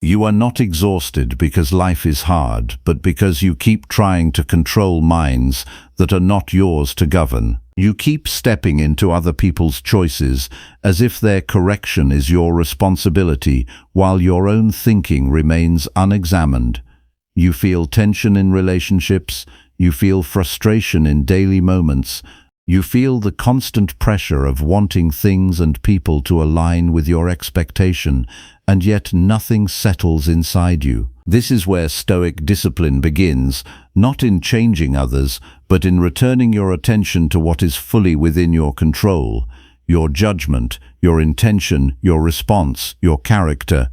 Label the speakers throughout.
Speaker 1: You are not exhausted because life is hard, but because you keep trying to control minds that are not yours to govern. You keep stepping into other people's choices as if their correction is your responsibility, while your own thinking remains unexamined. You feel tension in relationships, you feel frustration in daily moments, you feel the constant pressure of wanting things and people to align with your expectation, and yet nothing settles inside you. This is where Stoic discipline begins, not in changing others, but in returning your attention to what is fully within your control: your judgment, your intention, your response, your character.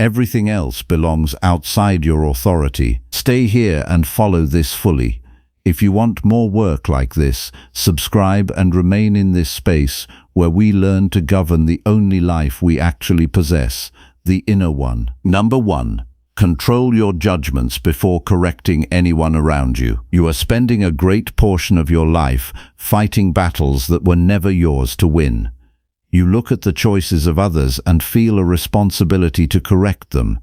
Speaker 1: Everything else belongs outside your authority. Stay here and follow this fully. If you want more work like this, subscribe and remain in this space where we learn to govern the only life we actually possess, the inner one. Number 1. Control your judgments before correcting anyone around you. You are spending a great portion of your life fighting battles that were never yours to win. You look at the choices of others and feel a responsibility to correct them.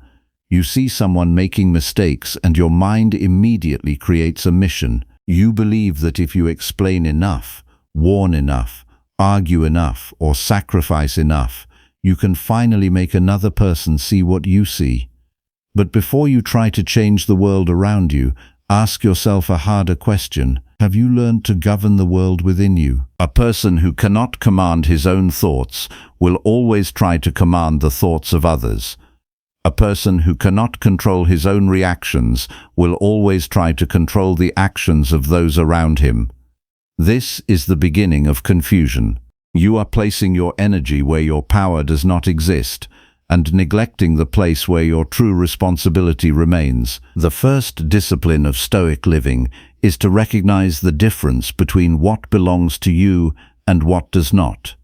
Speaker 1: You see someone making mistakes and your mind immediately creates a mission. You believe that if you explain enough, warn enough, argue enough, or sacrifice enough, you can finally make another person see what you see. But before you try to change the world around you, ask yourself a harder question. Have you learned to govern the world within you? A person who cannot command his own thoughts will always try to command the thoughts of others. A person who cannot control his own reactions will always try to control the actions of those around him. This is the beginning of confusion. You are placing your energy where your power does not exist, and neglecting the place where your true responsibility remains. The first discipline of Stoic living is to recognize the difference between what belongs to you and what does not.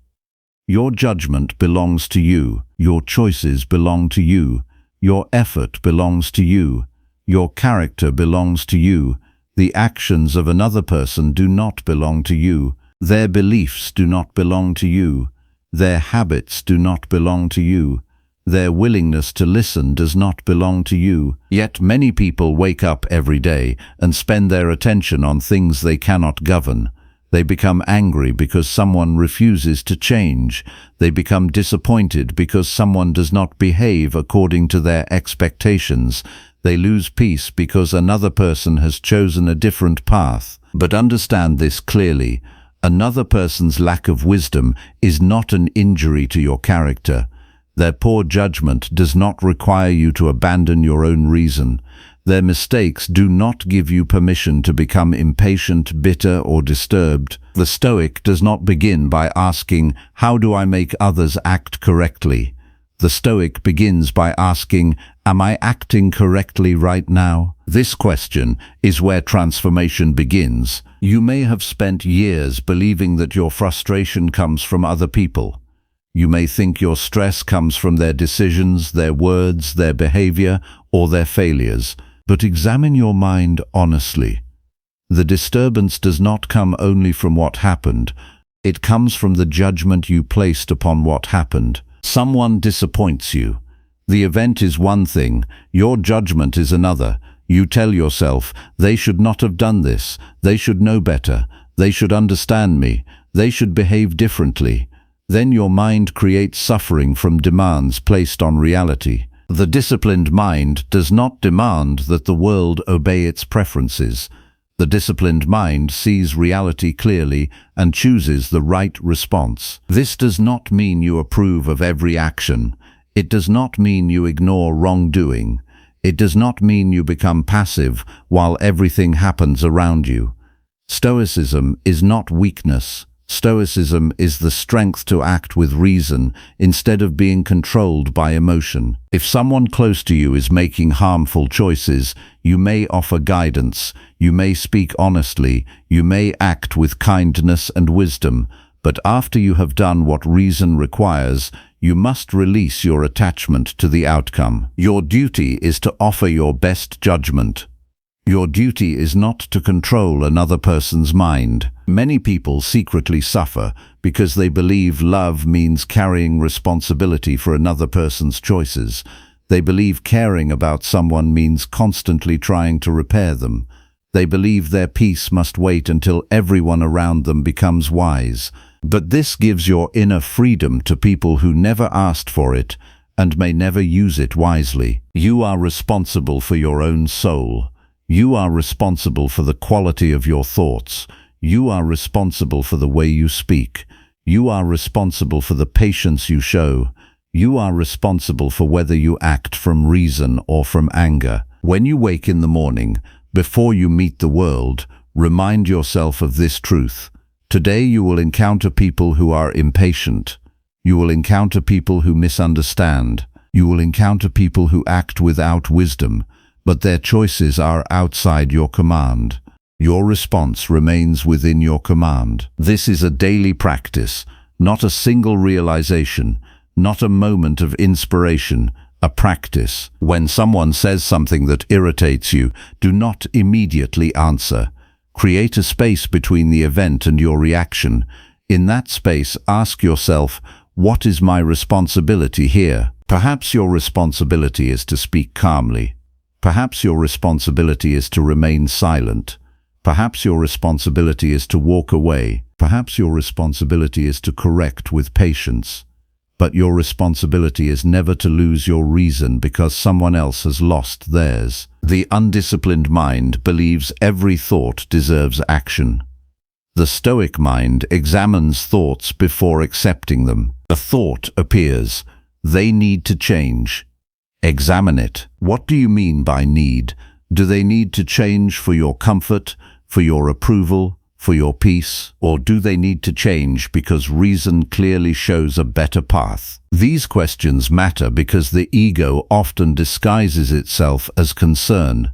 Speaker 1: Your judgment belongs to you, your choices belong to you, your effort belongs to you, your character belongs to you. The actions of another person do not belong to you. Their beliefs do not belong to you. Their habits do not belong to you. Their willingness to listen does not belong to you. Yet many people wake up every day and spend their attention on things they cannot govern. They become angry because someone refuses to change. They become disappointed because someone does not behave according to their expectations. They lose peace because another person has chosen a different path. But understand this clearly: another person's lack of wisdom is not an injury to your character. Their poor judgment does not require you to abandon your own reason. Their mistakes do not give you permission to become impatient, bitter, or disturbed. The Stoic does not begin by asking, "How do I make others act correctly?" The Stoic begins by asking, "Am I acting correctly right now?" This question is where transformation begins. You may have spent years believing that your frustration comes from other people. You may think your stress comes from their decisions, their words, their behavior, or their failures. But examine your mind honestly. The disturbance does not come only from what happened. It comes from the judgment you placed upon what happened. Someone disappoints you. The event is one thing, your judgment is another. You tell yourself, "They should not have done this. They should know better. They should understand me. They should behave differently." Then your mind creates suffering from demands placed on reality. The disciplined mind does not demand that the world obey its preferences. The disciplined mind sees reality clearly and chooses the right response. This does not mean you approve of every action. It does not mean you ignore wrongdoing. It does not mean you become passive while everything happens around you. Stoicism is not weakness. Stoicism is the strength to act with reason instead of being controlled by emotion. If someone close to you is making harmful choices, you may offer guidance, you may speak honestly, you may act with kindness and wisdom, but after you have done what reason requires, you must release your attachment to the outcome. Your duty is to offer your best judgment. Your duty is not to control another person's mind. Many people secretly suffer because they believe love means carrying responsibility for another person's choices. They believe caring about someone means constantly trying to repair them. They believe their peace must wait until everyone around them becomes wise. But this gives your inner freedom to people who never asked for it and may never use it wisely. You are responsible for your own soul. You are responsible for the quality of your thoughts. You are responsible for the way you speak. You are responsible for the patience you show. You are responsible for whether you act from reason or from anger. When you wake in the morning, before you meet the world, remind yourself of this truth. Today you will encounter people who are impatient. You will encounter people who misunderstand. You will encounter people who act without wisdom, but their choices are outside your command. Your response remains within your command. This is a daily practice, not a single realization, not a moment of inspiration, a practice. When someone says something that irritates you, do not immediately answer. Create a space between the event and your reaction. In that space, ask yourself, what is my responsibility here? Perhaps your responsibility is to speak calmly. Perhaps your responsibility is to remain silent. Perhaps your responsibility is to walk away. Perhaps your responsibility is to correct with patience. But your responsibility is never to lose your reason because someone else has lost theirs. The undisciplined mind believes every thought deserves action. The Stoic mind examines thoughts before accepting them. A thought appears. They need to change. Examine it. What do you mean by need? Do they need to change for your comfort, for your approval, for your peace? Or do they need to change because reason clearly shows a better path? These questions matter because the ego often disguises itself as concern.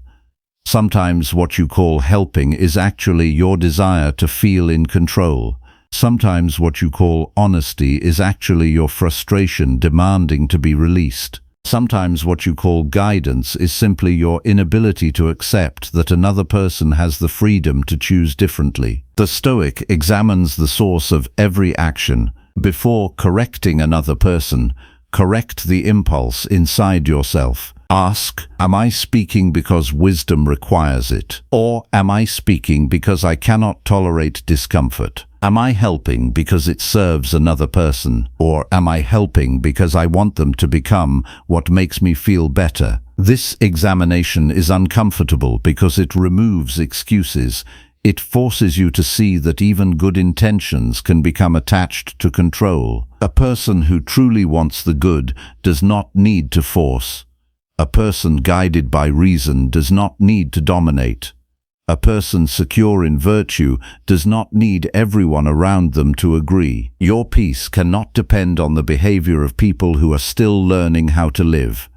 Speaker 1: Sometimes what you call helping is actually your desire to feel in control. Sometimes what you call honesty is actually your frustration demanding to be released. Sometimes what you call guidance is simply your inability to accept that another person has the freedom to choose differently. The Stoic examines the source of every action. Before correcting another person, correct the impulse inside yourself. Ask, am I speaking because wisdom requires it? Or am I speaking because I cannot tolerate discomfort? Am I helping because it serves another person? Or am I helping because I want them to become what makes me feel better? This examination is uncomfortable because it removes excuses. It forces you to see that even good intentions can become attached to control. A person who truly wants the good does not need to force. A person guided by reason does not need to dominate. A person secure in virtue does not need everyone around them to agree. Your peace cannot depend on the behavior of people who are still learning how to live.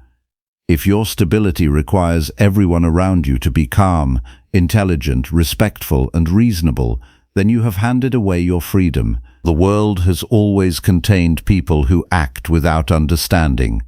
Speaker 1: If your stability requires everyone around you to be calm, intelligent, respectful, and reasonable, then you have handed away your freedom. The world has always contained people who act without understanding.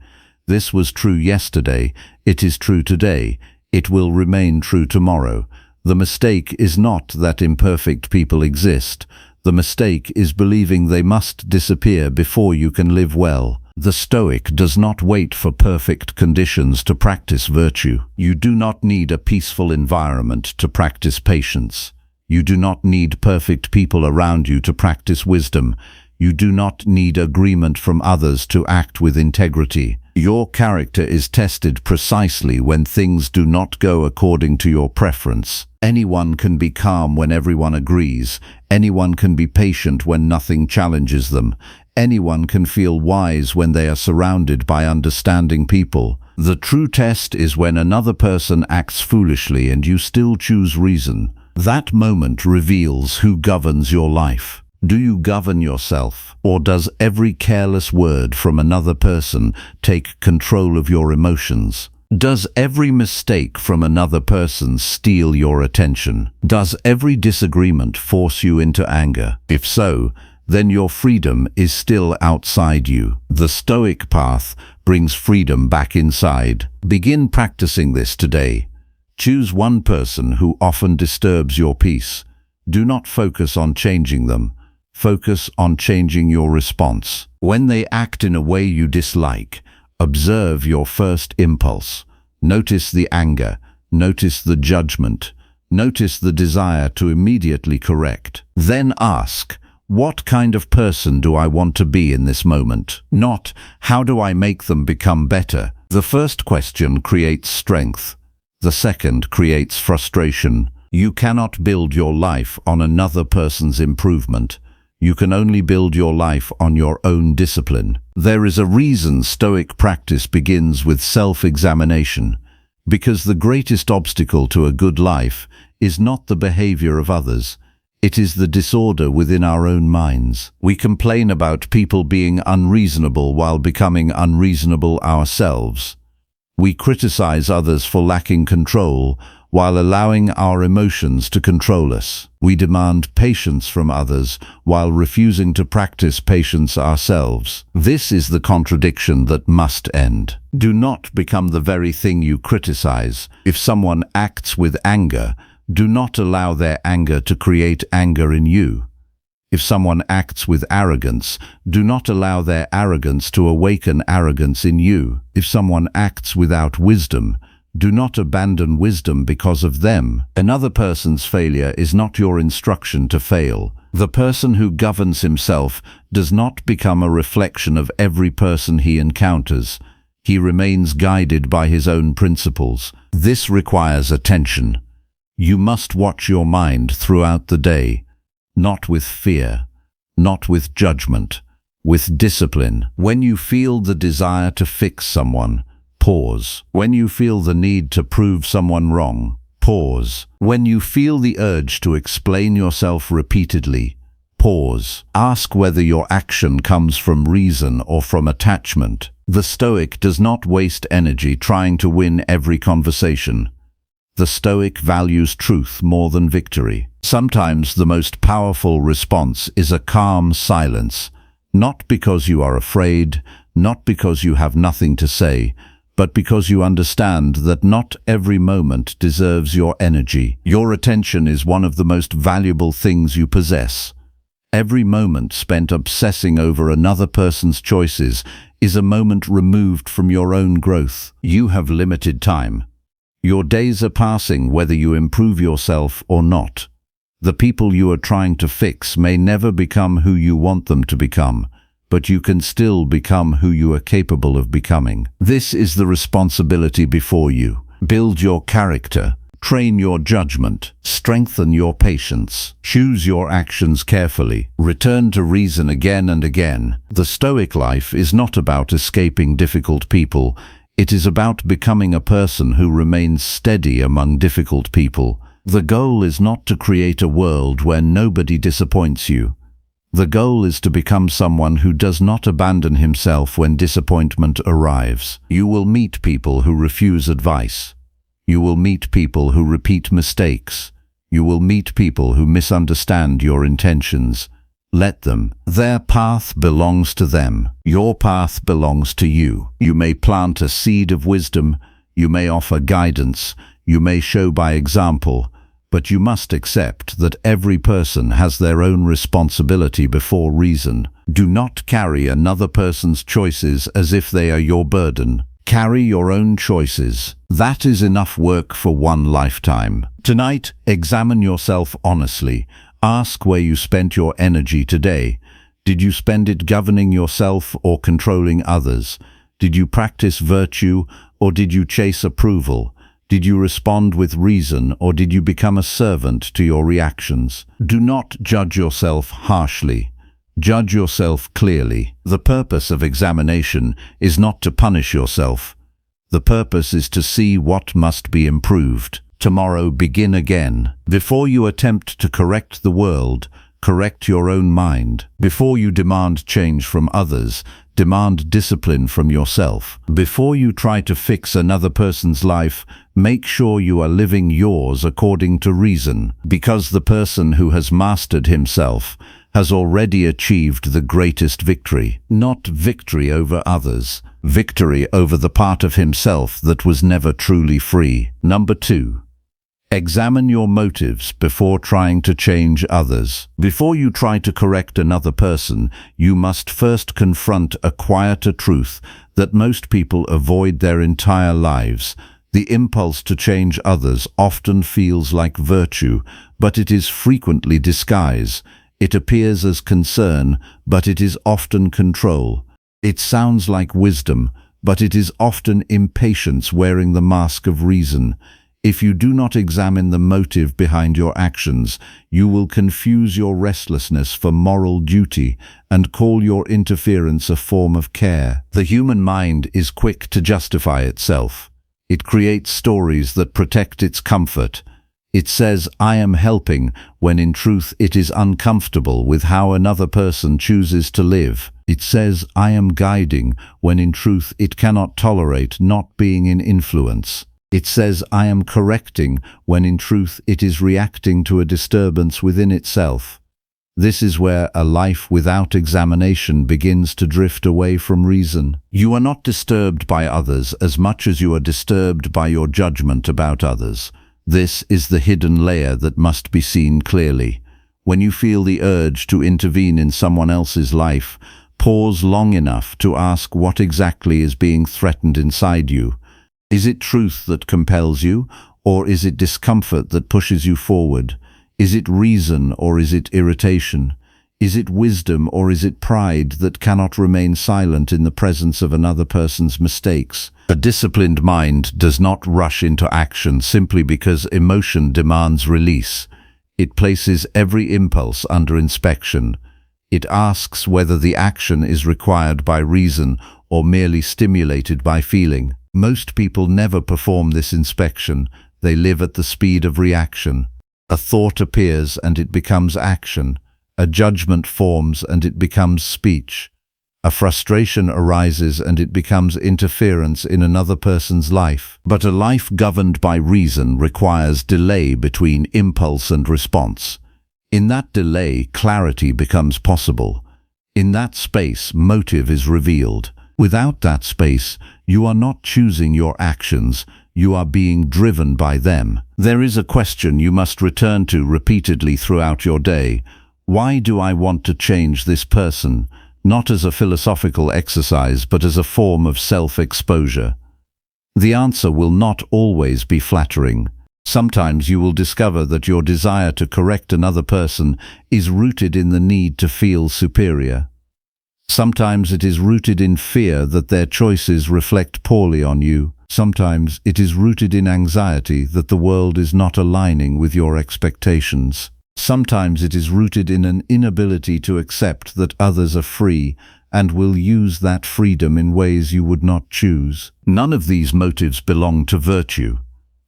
Speaker 1: This was true yesterday, it is true today, it will remain true tomorrow. The mistake is not that imperfect people exist. The mistake is believing they must disappear before you can live well. The Stoic does not wait for perfect conditions to practice virtue. You do not need a peaceful environment to practice patience. You do not need perfect people around you to practice wisdom. You do not need agreement from others to act with integrity. Your character is tested precisely when things do not go according to your preference. Anyone can be calm when everyone agrees. Anyone can be patient when nothing challenges them. Anyone can feel wise when they are surrounded by understanding people. The true test is when another person acts foolishly and you still choose reason. That moment reveals who governs your life. Do you govern yourself, or does every careless word from another person take control of your emotions? Does every mistake from another person steal your attention? Does every disagreement force you into anger? If so, then your freedom is still outside you. The Stoic path brings freedom back inside. Begin practicing this today. Choose one person who often disturbs your peace. Do not focus on changing them. Focus on changing your response. When they act in a way you dislike, Observe your first impulse. Notice the anger. Notice the judgment. Notice the desire to immediately correct. Then ask, what kind of person do I want to be in this moment? Not, how do I make them become better? The first question creates strength. The second creates frustration. You cannot build your life on another person's improvement. You can only build your life on your own discipline. There is a reason Stoic practice begins with self-examination, because the greatest obstacle to a good life is not the behavior of others. It is the disorder within our own minds. We complain about people being unreasonable while becoming unreasonable ourselves. We criticize others for lacking control while allowing our emotions to control us. We demand patience from others while refusing to practice patience ourselves. This is the contradiction that must end. Do not become the very thing you criticize. If someone acts with anger, do not allow their anger to create anger in you. If someone acts with arrogance, do not allow their arrogance to awaken arrogance in you. If someone acts without wisdom, do not abandon wisdom because of them. Another person's failure is not your instruction to fail. The person who governs himself does not become a reflection of every person he encounters. He remains guided by his own principles. This requires attention. You must watch your mind throughout the day, not with fear, not with judgment, with discipline. When you feel the desire to fix someone, pause. When you feel the need to prove someone wrong, pause. When you feel the urge to explain yourself repeatedly, pause. Ask whether your action comes from reason or from attachment. The Stoic does not waste energy trying to win every conversation. The Stoic values truth more than victory. Sometimes the most powerful response is a calm silence, not because you are afraid, not because you have nothing to say, but because you understand that not every moment deserves your energy. Your attention is one of the most valuable things you possess. Every moment spent obsessing over another person's choices is a moment removed from your own growth. You have limited time. Your days are passing whether you improve yourself or not. The people you are trying to fix may never become who you want them to become, but you can still become who you are capable of becoming. This is the responsibility before you. Build your character, train your judgment, strengthen your patience, choose your actions carefully, return to reason again and again. The Stoic life is not about escaping difficult people. It is about becoming a person who remains steady among difficult people. The goal is not to create a world where nobody disappoints you. The goal is to become someone who does not abandon himself when disappointment arrives. You will meet people who refuse advice. You will meet people who repeat mistakes. You will meet people who misunderstand your intentions. Let them. Their path belongs to them. Your path belongs to you. You may plant a seed of wisdom. You may offer guidance. You may show by example. But you must accept that every person has their own responsibility before reason. Do not carry another person's choices as if they are your burden. Carry your own choices. That is enough work for one lifetime. Tonight, examine yourself honestly. Ask where you spent your energy today. Did you spend it governing yourself or controlling others? Did you practice virtue or did you chase approval? Did you respond with reason or did you become a servant to your reactions? Do not judge yourself harshly. Judge yourself clearly. The purpose of examination is not to punish yourself. The purpose is to see what must be improved. Tomorrow, begin again. Before you attempt to correct the world, correct your own mind. Before you demand change from others, demand discipline from yourself. Before you try to fix another person's life, make sure you are living yours according to reason, because the person who has mastered himself has already achieved the greatest victory. Not victory over others, victory over the part of himself that was never truly free. Number 2. Examine your motives before trying to change others. Before you try to correct another person, you must first confront a quieter truth that most people avoid their entire lives. The impulse to change others often feels like virtue, but it is frequently disguise. It appears as concern, but it is often control. It sounds like wisdom, but it is often impatience wearing the mask of reason. If you do not examine the motive behind your actions, you will confuse your restlessness for moral duty and call your interference a form of care. The human mind is quick to justify itself. It creates stories that protect its comfort. It says, "I am helping," when in truth it is uncomfortable with how another person chooses to live. It says, "I am guiding," when in truth it cannot tolerate not being in influence. It says, "I am correcting," when in truth it is reacting to a disturbance within itself. This is where a life without examination begins to drift away from reason. You are not disturbed by others as much as you are disturbed by your judgment about others. This is the hidden layer that must be seen clearly. When you feel the urge to intervene in someone else's life, pause long enough to ask what exactly is being threatened inside you. Is it truth that compels you, or is it discomfort that pushes you forward? Is it reason, or is it irritation? Is it wisdom, or is it pride that cannot remain silent in the presence of another person's mistakes? A disciplined mind does not rush into action simply because emotion demands release. It places every impulse under inspection. It asks whether the action is required by reason or merely stimulated by feeling. Most people never perform this inspection. They live at the speed of reaction. A thought appears and it becomes action. A judgment forms and it becomes speech. A frustration arises and it becomes interference in another person's life. But a life governed by reason requires delay between impulse and response. In that delay, clarity becomes possible. In that space, motive is revealed. Without that space, you are not choosing your actions, you are being driven by them. There is a question you must return to repeatedly throughout your day. Why do I want to change this person? Not as a philosophical exercise, but as a form of self-exposure. The answer will not always be flattering. Sometimes you will discover that your desire to correct another person is rooted in the need to feel superior. Sometimes it is rooted in fear that their choices reflect poorly on you. Sometimes it is rooted in anxiety that the world is not aligning with your expectations. Sometimes it is rooted in an inability to accept that others are free and will use that freedom in ways you would not choose. None of these motives belong to virtue.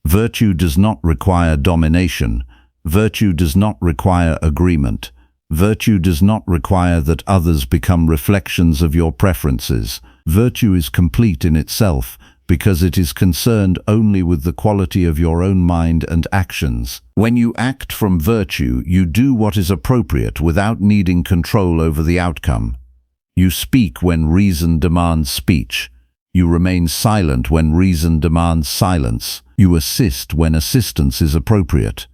Speaker 1: Virtue does not require domination. Virtue does not require agreement. Virtue does not require that others become reflections of your preferences. Virtue is complete in itself because it is concerned only with the quality of your own mind and actions. When you act from virtue, you do what is appropriate without needing control over the outcome. You speak when reason demands speech. You remain silent when reason demands silence. You assist when assistance is appropriate.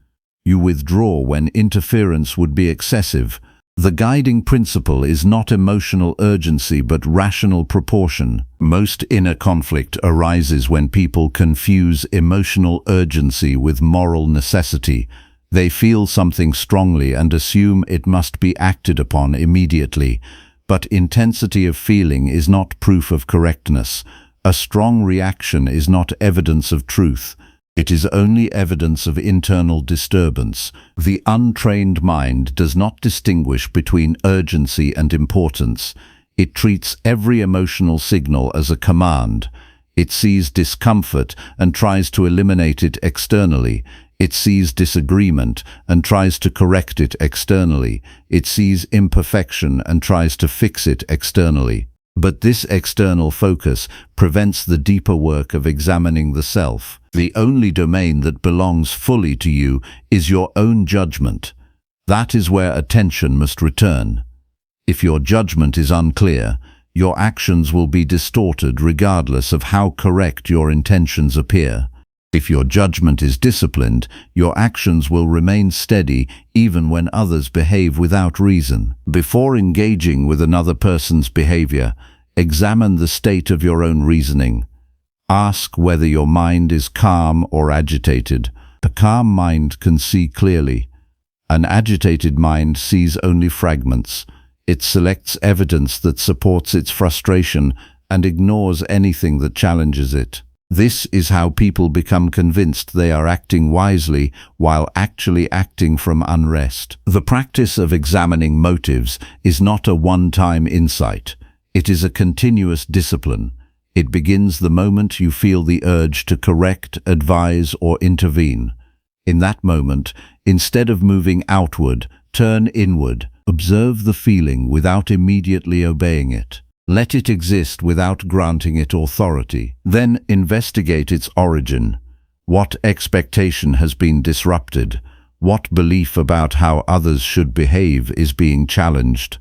Speaker 1: You withdraw when interference would be excessive. The guiding principle is not emotional urgency but rational proportion. Most inner conflict arises when people confuse emotional urgency with moral necessity. They feel something strongly and assume it must be acted upon immediately. But intensity of feeling is not proof of correctness. A strong reaction is not evidence of truth. It is only evidence of internal disturbance. The untrained mind does not distinguish between urgency and importance. It treats every emotional signal as a command. It sees discomfort and tries to eliminate it externally. It sees disagreement and tries to correct it externally. It sees imperfection and tries to fix it externally. But this external focus prevents the deeper work of examining the self. The only domain that belongs fully to you is your own judgment. That is where attention must return. If your judgment is unclear, your actions will be distorted regardless of how correct your intentions appear. If your judgment is disciplined, your actions will remain steady even when others behave without reason. Before engaging with another person's behavior, examine the state of your own reasoning. Ask whether your mind is calm or agitated. A calm mind can see clearly. An agitated mind sees only fragments. It selects evidence that supports its frustration and ignores anything that challenges it. This is how people become convinced they are acting wisely while actually acting from unrest. The practice of examining motives is not a one-time insight. It is a continuous discipline. It begins the moment you feel the urge to correct, advise, or intervene. In that moment, instead of moving outward, turn inward. Observe the feeling without immediately obeying it. Let it exist without granting it authority. Then investigate its origin. What expectation has been disrupted? What belief about how others should behave is being challenged?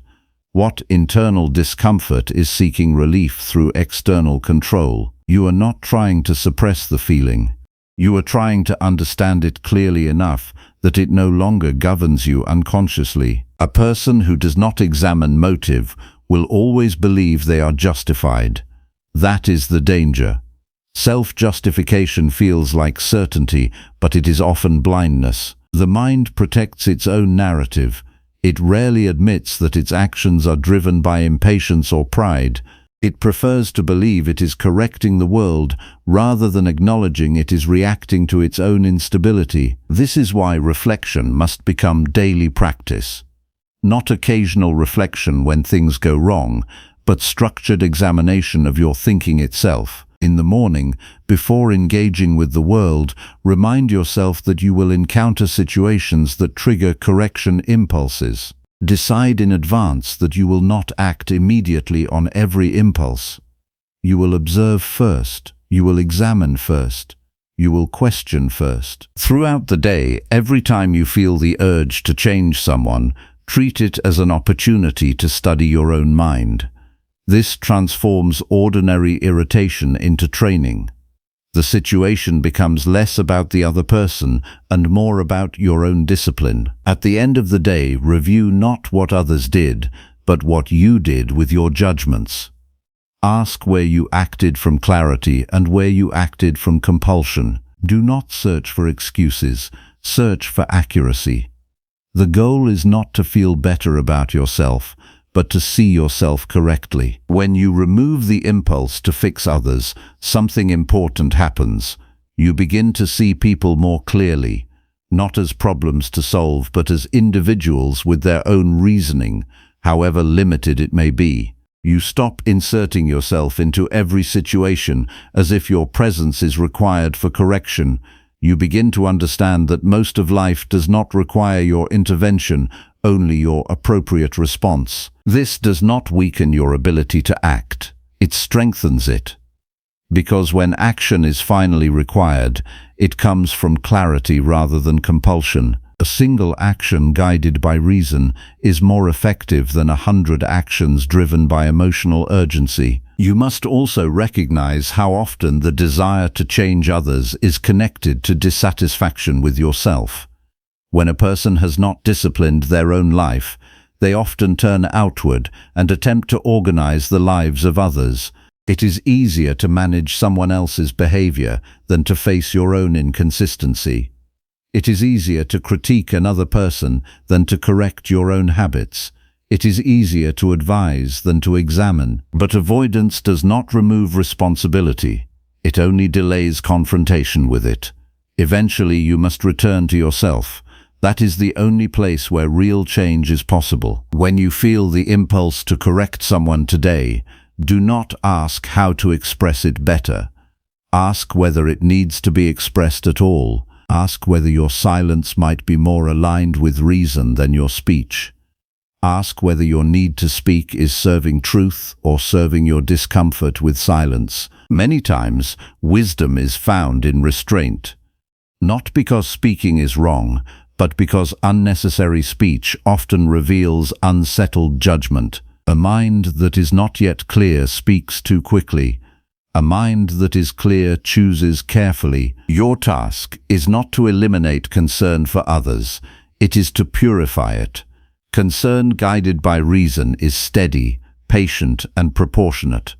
Speaker 1: What internal discomfort is seeking relief through external control? You are not trying to suppress the feeling. You are trying to understand it clearly enough that it no longer governs you unconsciously. A person who does not examine motive will always believe they are justified. That is the danger. Self-justification feels like certainty, but it is often blindness. The mind protects its own narrative. It rarely admits that its actions are driven by impatience or pride. It prefers to believe it is correcting the world rather than acknowledging it is reacting to its own instability. This is why reflection must become daily practice. Not occasional reflection when things go wrong, but structured examination of your thinking itself. In the morning, before engaging with the world, remind yourself that you will encounter situations that trigger correction impulses. Decide in advance that you will not act immediately on every impulse. You will observe first. You will examine first. You will question first. Throughout the day, every time you feel the urge to change someone, treat it as an opportunity to study your own mind. This transforms ordinary irritation into training. The situation becomes less about the other person and more about your own discipline. At the end of the day, review not what others did, but what you did with your judgments. Ask where you acted from clarity and where you acted from compulsion. Do not search for excuses, search for accuracy. The goal is not to feel better about yourself, but to see yourself correctly. When you remove the impulse to fix others, something important happens. You begin to see people more clearly, not as problems to solve, but as individuals with their own reasoning, however limited it may be. You stop inserting yourself into every situation as if your presence is required for correction. You begin to understand that most of life does not require your intervention, only your appropriate response. This does not weaken your ability to act. It strengthens it. Because when action is finally required, it comes from clarity rather than compulsion. A single action guided by reason is more effective than 100 actions driven by emotional urgency. You must also recognize how often the desire to change others is connected to dissatisfaction with yourself. When a person has not disciplined their own life, they often turn outward and attempt to organize the lives of others. It is easier to manage someone else's behavior than to face your own inconsistency. It is easier to critique another person than to correct your own habits. It is easier to advise than to examine. But avoidance does not remove responsibility. It only delays confrontation with it. Eventually, you must return to yourself. That is the only place where real change is possible. When you feel the impulse to correct someone today, do not ask how to express it better. Ask whether it needs to be expressed at all. Ask whether your silence might be more aligned with reason than your speech. Ask whether your need to speak is serving truth or serving your discomfort with silence. Many times, wisdom is found in restraint. Not because speaking is wrong, but because unnecessary speech often reveals unsettled judgment. A mind that is not yet clear speaks too quickly. A mind that is clear chooses carefully. Your task is not to eliminate concern for others, it is to purify it. Concern guided by reason is steady, patient, and proportionate.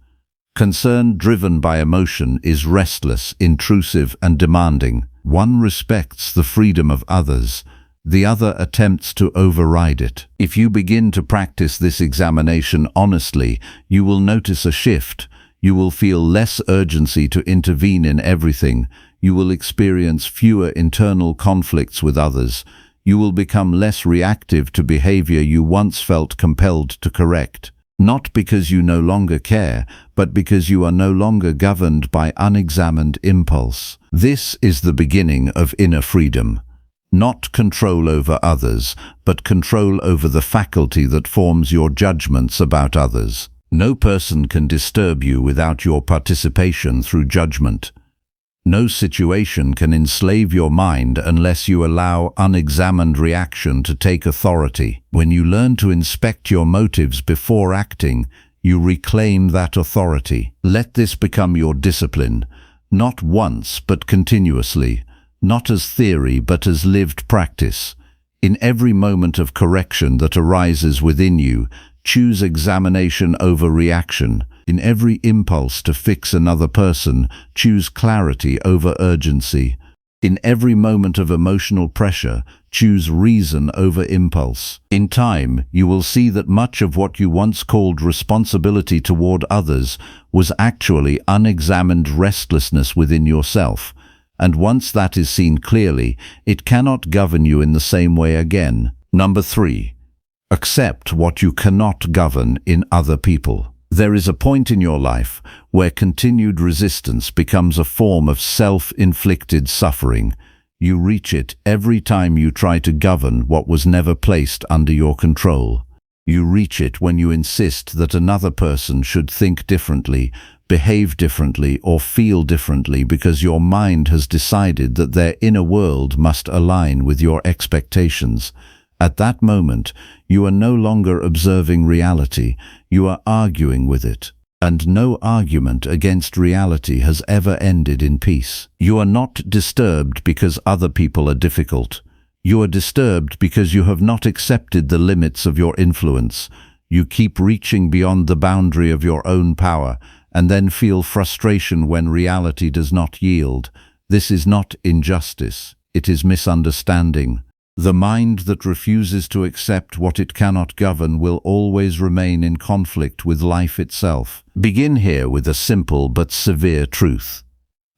Speaker 1: Concern driven by emotion is restless, intrusive, and demanding. One respects the freedom of others, the other attempts to override it. If you begin to practice this examination honestly, you will notice a shift. You will feel less urgency to intervene in everything. You will experience fewer internal conflicts with others. You will become less reactive to behavior you once felt compelled to correct. Not because you no longer care, but because you are no longer governed by unexamined impulse. This is the beginning of inner freedom. Not control over others, but control over the faculty that forms your judgments about others. No person can disturb you without your participation through judgment. No situation can enslave your mind unless you allow unexamined reaction to take authority. When you learn to inspect your motives before acting, you reclaim that authority. Let this become your discipline, not once but continuously, not as theory but as lived practice. In every moment of correction that arises within you, choose examination over reaction. In every impulse to fix another person, choose clarity over urgency. In every moment of emotional pressure, choose reason over impulse. In time, you will see that much of what you once called responsibility toward others was actually unexamined restlessness within yourself. And once that is seen clearly, it cannot govern you in the same way again. Number 3. Accept what you cannot govern in other people. There is a point in your life where continued resistance becomes a form of self-inflicted suffering. You reach it every time you try to govern what was never placed under your control. You reach it when you insist that another person should think differently, behave differently, or feel differently because your mind has decided that their inner world must align with your expectations. At that moment, you are no longer observing reality, you are arguing with it. And no argument against reality has ever ended in peace. You are not disturbed because other people are difficult. You are disturbed because you have not accepted the limits of your influence. You keep reaching beyond the boundary of your own power, and then feel frustration when reality does not yield. This is not injustice, it is misunderstanding. The mind that refuses to accept what it cannot govern will always remain in conflict with life itself. Begin here with a simple but severe truth.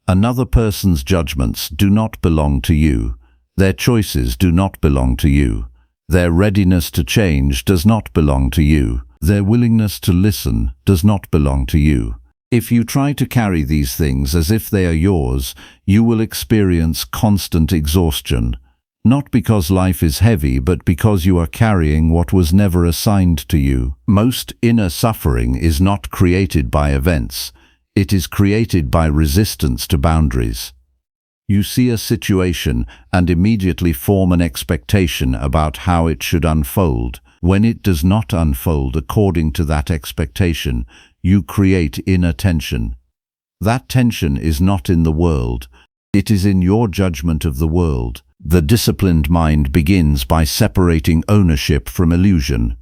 Speaker 1: Another person's judgments do not belong to you. Their choices do not belong to you. Their readiness to change does not belong to you. Their willingness to listen does not belong to you. If you try to carry these things as if they are yours, you will experience constant exhaustion. Not because life is heavy, but because you are carrying what was never assigned to you. Most inner suffering is not created by events. It is created by resistance to boundaries. You see a situation and immediately form an expectation about how it should unfold. When it does not unfold according to that expectation, you create inner tension. That tension is not in the world. It is in your judgment of the world. The disciplined mind begins by separating ownership from illusion.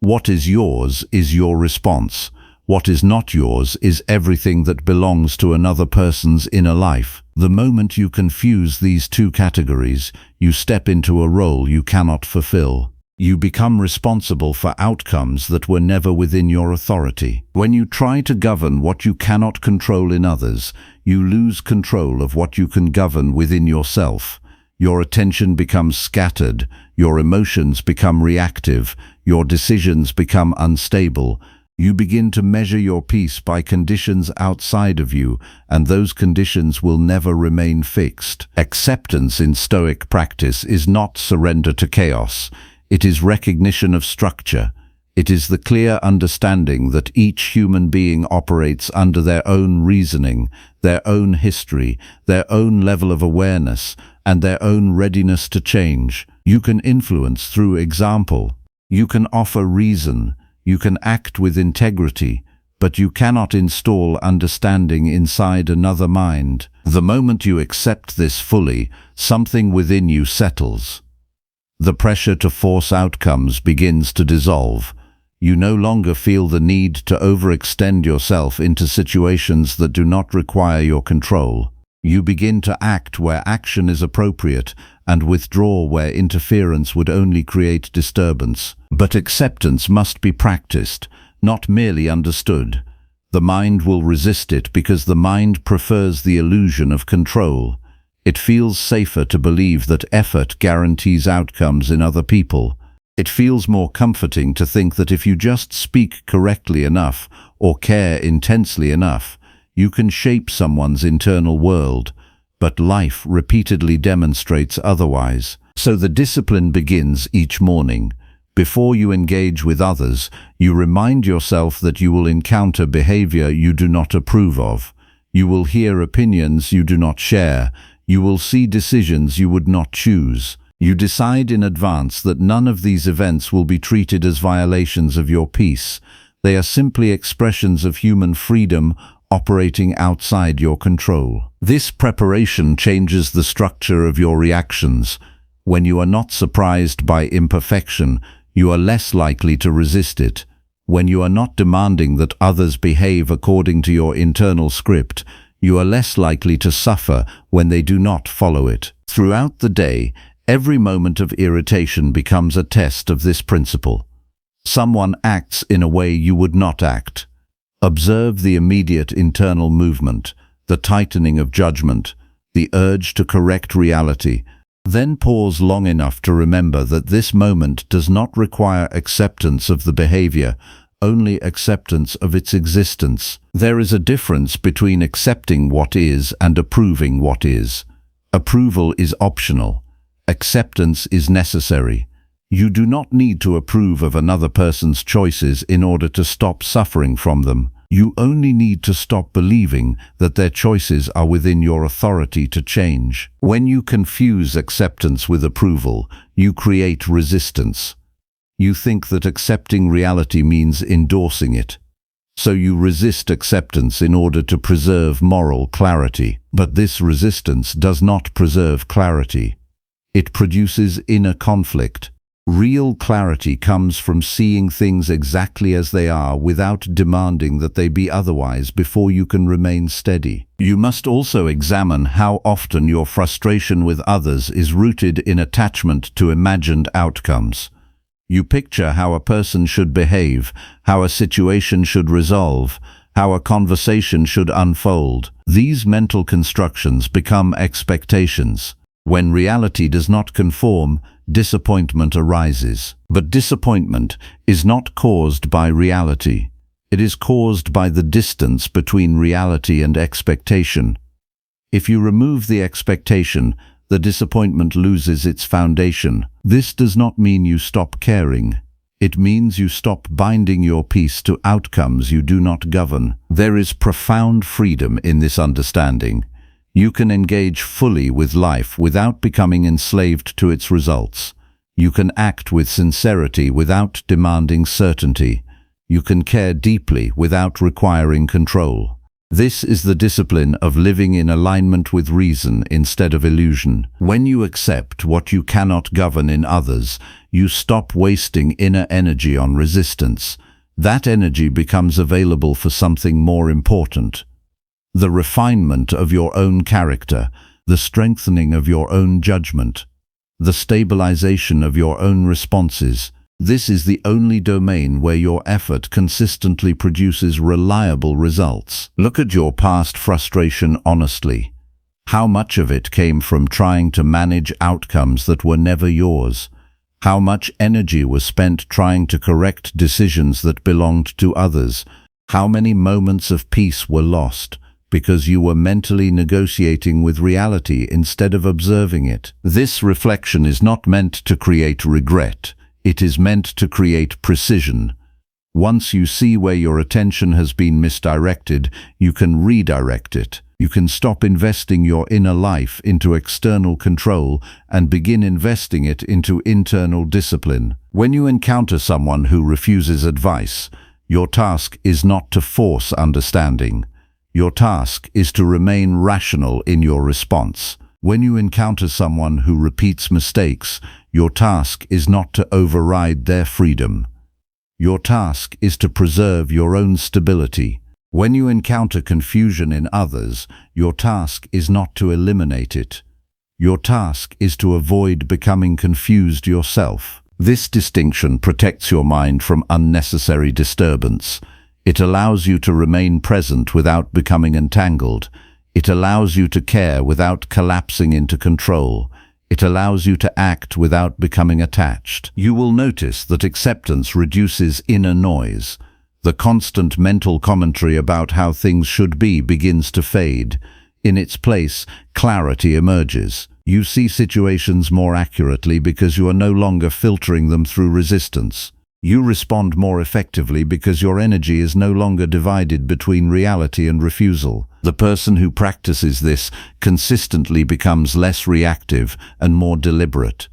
Speaker 1: What is yours is your response. What is not yours is everything that belongs to another person's inner life. The moment you confuse these two categories, you step into a role you cannot fulfill. You become responsible for outcomes that were never within your authority. When you try to govern what you cannot control in others, you lose control of what you can govern within yourself. Your attention becomes scattered, your emotions become reactive, your decisions become unstable. You begin to measure your peace by conditions outside of you, and those conditions will never remain fixed. Acceptance in Stoic practice is not surrender to chaos. It is recognition of structure. It is the clear understanding that each human being operates under their own reasoning, their own history, their own level of awareness, and their own readiness to change. You can influence through example. You can offer reason. You can act with integrity, but you cannot install understanding inside another mind. The moment you accept this fully, something within you settles. The pressure to force outcomes begins to dissolve. You no longer feel the need to overextend yourself into situations that do not require your control. You begin to act where action is appropriate and withdraw where interference would only create disturbance. But acceptance must be practiced, not merely understood. The mind will resist it because the mind prefers the illusion of control. It feels safer to believe that effort guarantees outcomes in other people. It feels more comforting to think that if you just speak correctly enough or care intensely enough, you can shape someone's internal world. But life repeatedly demonstrates otherwise. So the discipline begins each morning. Before you engage with others, you remind yourself that you will encounter behavior you do not approve of. You will hear opinions you do not share. You will see decisions you would not choose. You decide in advance that none of these events will be treated as violations of your peace. They are simply expressions of human freedom operating outside your control. This preparation changes the structure of your reactions. When you are not surprised by imperfection, you are less likely to resist it. When you are not demanding that others behave according to your internal script, you are less likely to suffer when they do not follow it. Throughout the day, every moment of irritation becomes a test of this principle. Someone acts in a way you would not act. Observe the immediate internal movement, the tightening of judgment, the urge to correct reality. Then pause long enough to remember that this moment does not require acceptance of the behavior, only acceptance of its existence. There is a difference between accepting what is and approving what is. Approval is optional. Acceptance is necessary. You do not need to approve of another person's choices in order to stop suffering from them. You only need to stop believing that their choices are within your authority to change. When you confuse acceptance with approval, you create resistance. You think that accepting reality means endorsing it. So you resist acceptance in order to preserve moral clarity. But this resistance does not preserve clarity. It produces inner conflict. Real clarity comes from seeing things exactly as they are without demanding that they be otherwise before you can remain steady. You must also examine how often your frustration with others is rooted in attachment to imagined outcomes. You picture how a person should behave, how a situation should resolve, how a conversation should unfold. These mental constructions become expectations. When reality does not conform, disappointment arises. But disappointment is not caused by reality. It is caused by the distance between reality and expectation. If you remove the expectation, the disappointment loses its foundation. This does not mean you stop caring. It means you stop binding your peace to outcomes you do not govern. There is profound freedom in this understanding. You can engage fully with life without becoming enslaved to its results. You can act with sincerity without demanding certainty. You can care deeply without requiring control. This is the discipline of living in alignment with reason instead of illusion. When you accept what you cannot govern in others, you stop wasting inner energy on resistance. That energy becomes available for something more important. The refinement of your own character, the strengthening of your own judgment, the stabilization of your own responses. This is the only domain where your effort consistently produces reliable results. Look at your past frustration honestly. How much of it came from trying to manage outcomes that were never yours? How much energy was spent trying to correct decisions that belonged to others? How many moments of peace were lost because you were mentally negotiating with reality instead of observing it? This reflection is not meant to create regret. It is meant to create precision. Once you see where your attention has been misdirected, you can redirect it. You can stop investing your inner life into external control and begin investing it into internal discipline. When you encounter someone who refuses advice, Your task is not to force understanding. Your task is to remain rational in your response. When you encounter someone who repeats mistakes, your task is not to override their freedom. Your task is to preserve your own stability. When you encounter confusion in others, your task is not to eliminate it. Your task is to avoid becoming confused yourself. This distinction protects your mind from unnecessary disturbance. It allows you to remain present without becoming entangled. It allows you to care without collapsing into control. It allows you to act without becoming attached. You will notice that acceptance reduces inner noise. The constant mental commentary about how things should be begins to fade. In its place, clarity emerges. You see situations more accurately because you are no longer filtering them through resistance. You respond more effectively because your energy is no longer divided between reality and refusal. The person who practices this consistently becomes less reactive and more deliberate.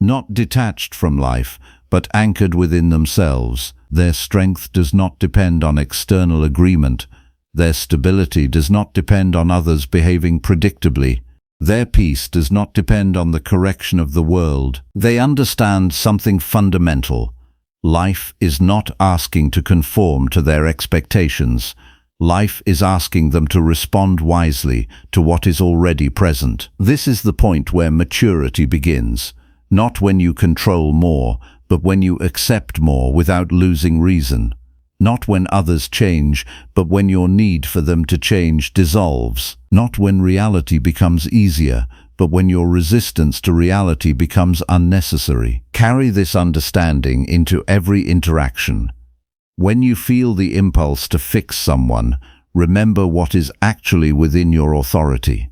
Speaker 1: Not detached from life, but anchored within themselves. Their strength does not depend on external agreement. Their stability does not depend on others behaving predictably. Their peace does not depend on the correction of the world. They understand something fundamental. Life is not asking to conform to their expectations. Life is asking them to respond wisely to what is already present. This is the point where maturity begins. Not when you control more, but when you accept more without losing reason. Not when others change, but when your need for them to change dissolves. Not when reality becomes easier, but when your resistance to reality becomes unnecessary. Carry this understanding into every interaction. When you feel the impulse to fix someone, remember what is actually within your authority.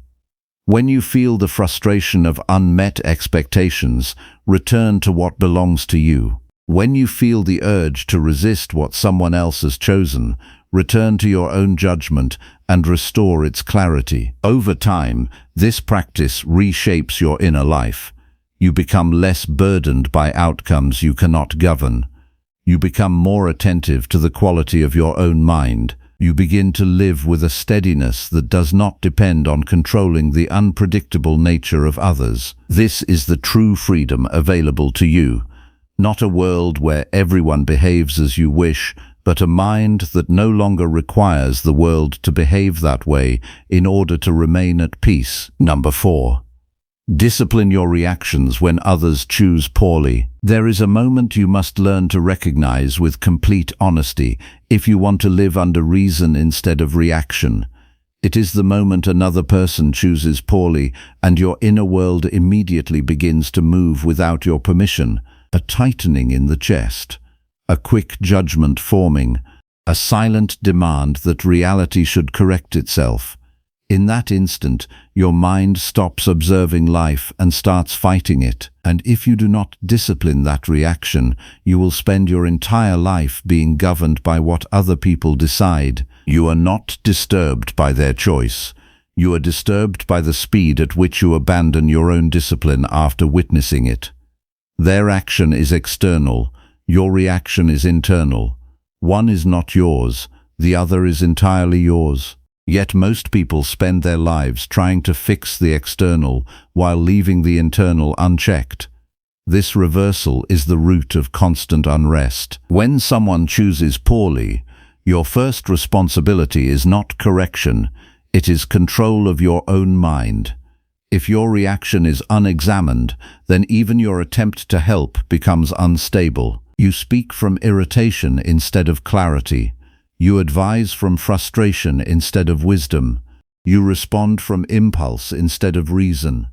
Speaker 1: When you feel the frustration of unmet expectations, return to what belongs to you. When you feel the urge to resist what someone else has chosen, return to your own judgment and restore its clarity. Over time, this practice reshapes your inner life. You become less burdened by outcomes you cannot govern. You become more attentive to the quality of your own mind. You begin to live with a steadiness that does not depend on controlling the unpredictable nature of others. This is the true freedom available to you. Not a world where everyone behaves as you wish, but a mind that no longer requires the world to behave that way in order to remain at peace. Number 4. Discipline your reactions when others choose poorly. There is a moment you must learn to recognize with complete honesty if you want to live under reason instead of reaction. It is the moment another person chooses poorly and your inner world immediately begins to move without your permission. A tightening in the chest, a quick judgment forming, a silent demand that reality should correct itself. In that instant, your mind stops observing life and starts fighting it. And if you do not discipline that reaction, you will spend your entire life being governed by what other people decide. You are not disturbed by their choice. You are disturbed by the speed at which you abandon your own discipline after witnessing it. Their action is external, your reaction is internal. One is not yours, the other is entirely yours. Yet most people spend their lives trying to fix the external while leaving the internal unchecked. This reversal is the root of constant unrest. When someone chooses poorly, your first responsibility is not correction, it is control of your own mind. If your reaction is unexamined, then even your attempt to help becomes unstable. You speak from irritation instead of clarity. You advise from frustration instead of wisdom. You respond from impulse instead of reason.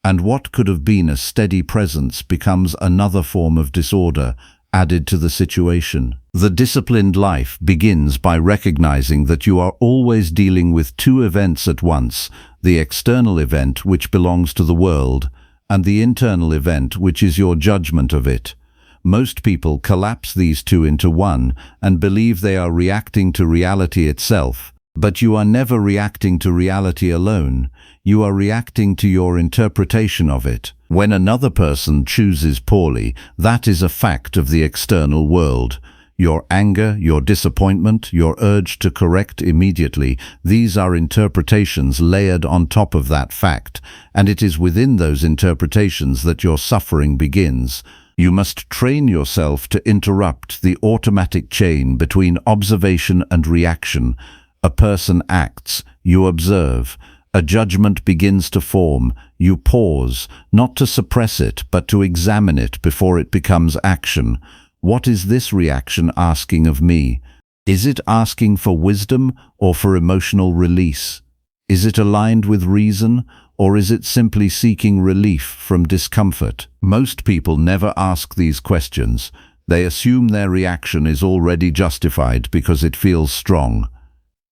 Speaker 1: And what could have been a steady presence becomes another form of disorder added to the situation. The disciplined life begins by recognizing that you are always dealing with two events at once, the external event which belongs to the world, and the internal event which is your judgment of it. Most people collapse these two into one and believe they are reacting to reality itself. But you are never reacting to reality alone. You are reacting to your interpretation of it. When another person chooses poorly, that is a fact of the external world. your anger, your disappointment, your urge to correct immediately. These are interpretations layered on top of that fact, and it is within those interpretations that your suffering begins. You must train yourself to interrupt the automatic chain between observation and reaction. A person acts, you observe. A judgment begins to form, you pause, not to suppress it, but to examine it before it becomes action. What is this reaction asking of me? Is it asking for wisdom or for emotional release? Is it aligned with reason, or is it simply seeking relief from discomfort? Most people never ask these questions. They assume their reaction is already justified because it feels strong.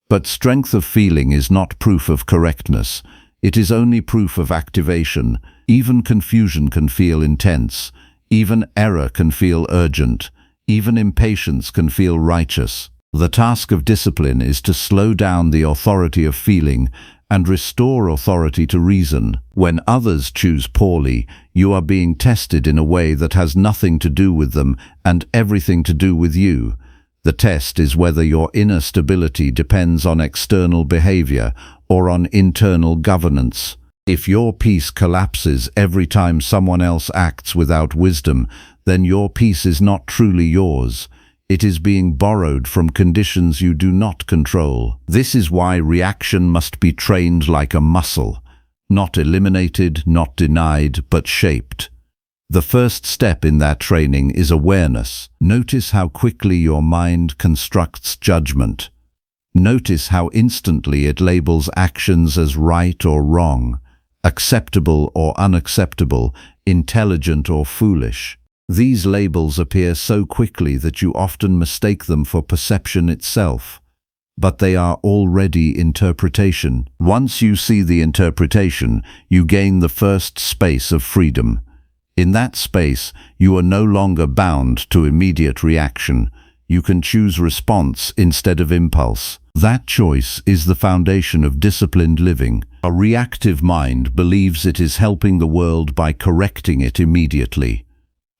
Speaker 1: But strength of feeling is not proof of correctness. It is only proof of activation. Even confusion can feel intense. Even error can feel urgent. Even impatience can feel righteous. The task of discipline is to slow down the authority of feeling and restore authority to reason. When others choose poorly, you are being tested in a way that has nothing to do with them and everything to do with you. The test is whether your inner stability depends on external behavior or on internal governance. If your peace collapses every time someone else acts without wisdom, then your peace is not truly yours. It is being borrowed from conditions you do not control. This is why reaction must be trained like a muscle, not eliminated, not denied, but shaped. The first step in that training is awareness. Notice how quickly your mind constructs judgment. Notice how instantly it labels actions as right or wrong, acceptable or unacceptable, intelligent or foolish. These labels appear so quickly that you often mistake them for perception itself. But they are already interpretation. Once you see the interpretation, you gain the first space of freedom. In that space, you are no longer bound to immediate reaction. You can choose response instead of impulse. That choice is the foundation of disciplined living. A reactive mind believes it is helping the world by correcting it immediately.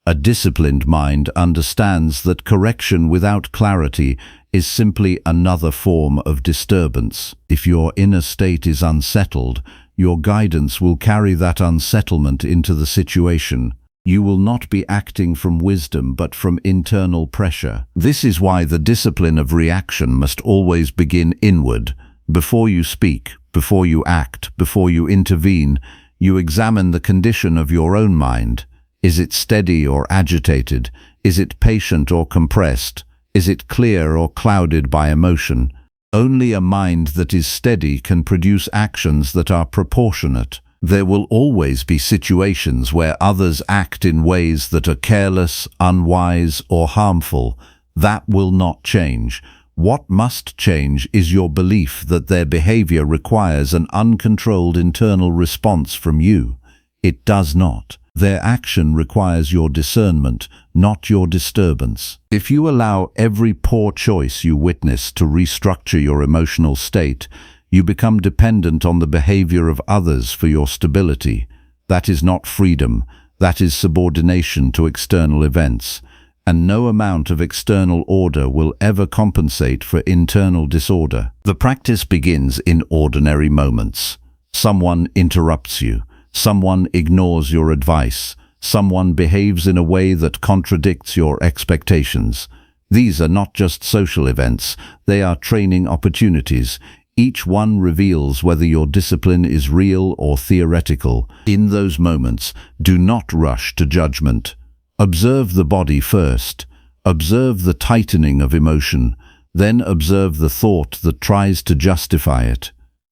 Speaker 1: A disciplined mind understands that correction without clarity is simply another form of disturbance. If your inner state is unsettled, your guidance will carry that unsettlement into the situation. You will not be acting from wisdom but from internal pressure. This is why the discipline of reaction must always begin inward. Before you speak, before you act, before you intervene, you examine the condition of your own mind. Is it steady or agitated? Is it patient or compressed? Is it clear or clouded by emotion? Only a mind that is steady can produce actions that are proportionate. There will always be situations where others act in ways that are careless, unwise, or harmful. That will not change. What must change is your belief that their behavior requires an uncontrolled internal response from you. It does not. Their action requires your discernment, not your disturbance. If you allow every poor choice you witness to restructure your emotional state, you become dependent on the behavior of others for your stability. That is not freedom. That is subordination to external events. And no amount of external order will ever compensate for internal disorder. The practice begins in ordinary moments. Someone interrupts you. Someone ignores your advice. Someone behaves in a way that contradicts your expectations. These are not just social events, they are training opportunities. Each one reveals whether your discipline is real or theoretical. In those moments, do not rush to judgment. Observe the body first. Observe the tightening of emotion. Then observe the thought that tries to justify it.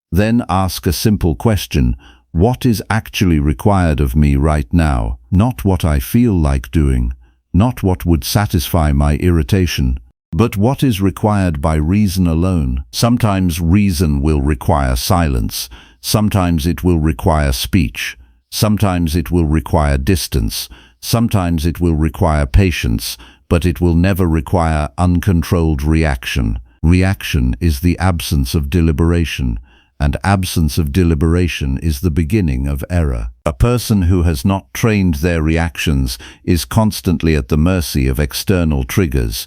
Speaker 1: Then ask a simple question. What is actually required of me right now? Not what I feel like doing, not what would satisfy my irritation, but what is required by reason alone. Sometimes reason will require silence, sometimes it will require speech, sometimes it will require distance, sometimes it will require patience, but it will never require uncontrolled reaction. Reaction is the absence of deliberation. And absence of deliberation is the beginning of error. A person who has not trained their reactions is constantly at the mercy of external triggers.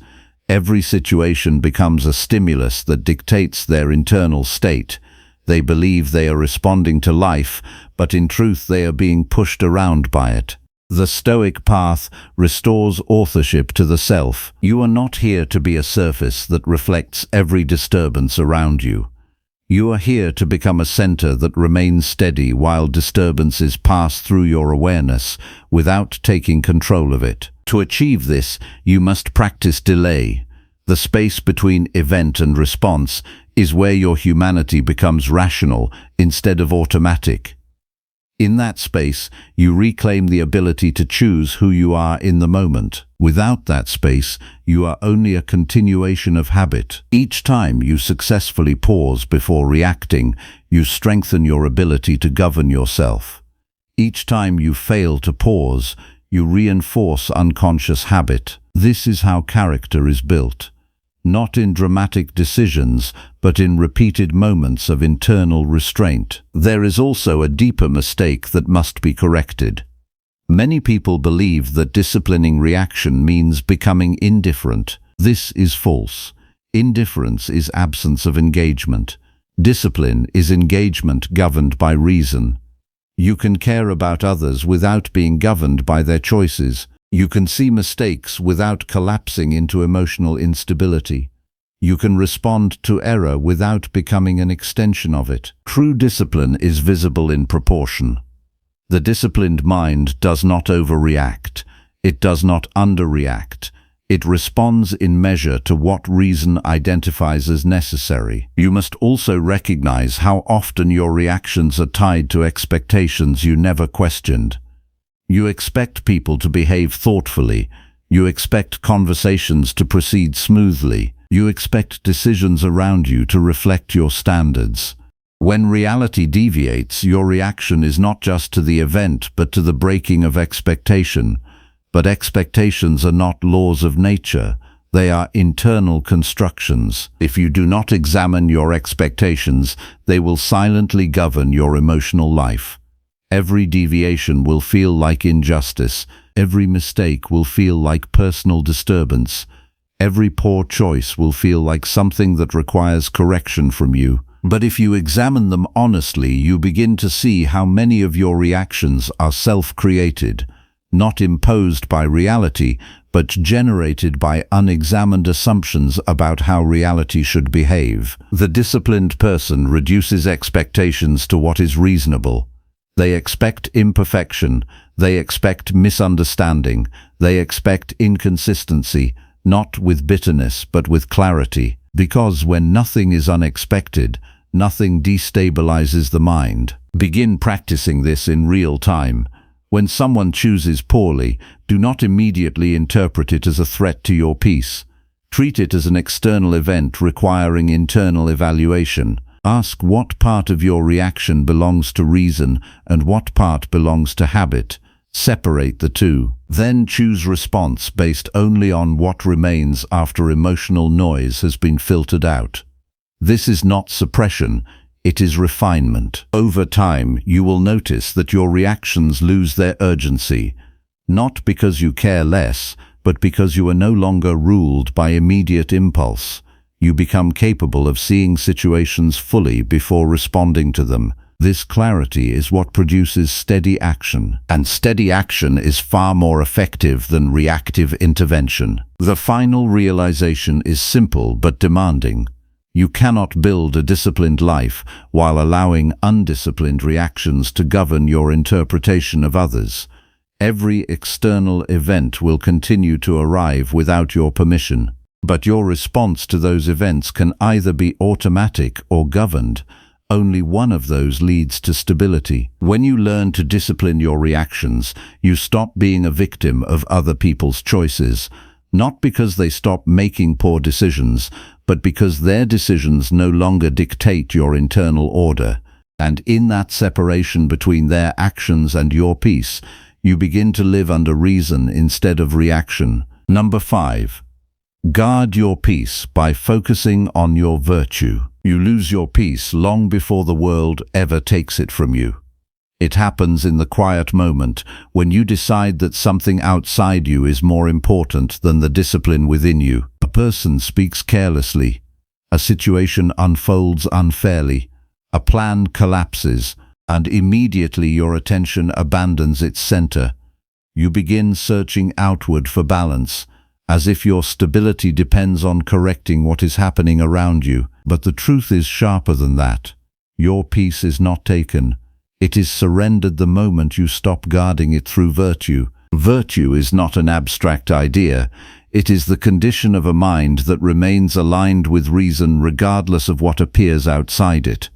Speaker 1: Every situation becomes a stimulus that dictates their internal state. They believe they are responding to life, but in truth they are being pushed around by it. The Stoic path restores authorship to the self. You are not here to be a surface that reflects every disturbance around you. You are here to become a center that remains steady while disturbances pass through your awareness without taking control of it. To achieve this, you must practice delay. The space between event and response is where your humanity becomes rational instead of automatic. In that space, you reclaim the ability to choose who you are in the moment. Without that space, you are only a continuation of habit. Each time you successfully pause before reacting, you strengthen your ability to govern yourself. Each time you fail to pause, you reinforce unconscious habit. This is how character is built. Not in dramatic decisions, but in repeated moments of internal restraint. There is also a deeper mistake that must be corrected. Many people believe that disciplining reaction means becoming indifferent. This is false. Indifference is absence of engagement. Discipline is engagement governed by reason. You can care about others without being governed by their choices. You can see mistakes without collapsing into emotional instability. You can respond to error without becoming an extension of it. True discipline is visible in proportion. The disciplined mind does not overreact. It does not underreact. It responds in measure to what reason identifies as necessary. You must also recognize how often your reactions are tied to expectations you never questioned. You expect people to behave thoughtfully. You expect conversations to proceed smoothly. You expect decisions around you to reflect your standards. When reality deviates, your reaction is not just to the event, but to the breaking of expectation. But expectations are not laws of nature. They are internal constructions. If you do not examine your expectations, they will silently govern your emotional life. Every deviation will feel like injustice. Every mistake will feel like personal disturbance. Every poor choice will feel like something that requires correction from you. But if you examine them honestly, you begin to see how many of your reactions are self-created, not imposed by reality, but generated by unexamined assumptions about how reality should behave. The disciplined person reduces expectations to what is reasonable. They expect imperfection, they expect misunderstanding, they expect inconsistency, not with bitterness but with clarity. Because when nothing is unexpected, nothing destabilizes the mind. Begin practicing this in real time. When someone chooses poorly, do not immediately interpret it as a threat to your peace. Treat it as an external event requiring internal evaluation. Ask what part of your reaction belongs to reason and what part belongs to habit. Separate the two. Then choose response based only on what remains after emotional noise has been filtered out. This is not suppression, it is refinement. Over time, you will notice that your reactions lose their urgency, not because you care less, but because you are no longer ruled by immediate impulse. You become capable of seeing situations fully before responding to them. This clarity is what produces steady action, and steady action is far more effective than reactive intervention. The final realization is simple but demanding. You cannot build a disciplined life while allowing undisciplined reactions to govern your interpretation of others. Every external event will continue to arrive without your permission, but your response to those events can either be automatic or governed. Only one of those leads to stability. When you learn to discipline your reactions, you stop being a victim of other people's choices, not because they stop making poor decisions, but because their decisions no longer dictate your internal order. And in that separation between their actions and your peace, you begin to live under reason instead of reaction. Number 5. Guard your peace by focusing on your virtue. You lose your peace long before the world ever takes it from you. It happens in the quiet moment when you decide that something outside you is more important than the discipline within you. person speaks carelessly, a situation unfolds unfairly, a plan collapses, and immediately your attention abandons its center. You begin searching outward for balance, as if your stability depends on correcting what is happening around you. But the truth is sharper than that. Your peace is not taken. It is surrendered the moment you stop guarding it through virtue. Virtue is not an abstract idea. It is the condition of a mind that remains aligned with reason regardless of what appears outside it.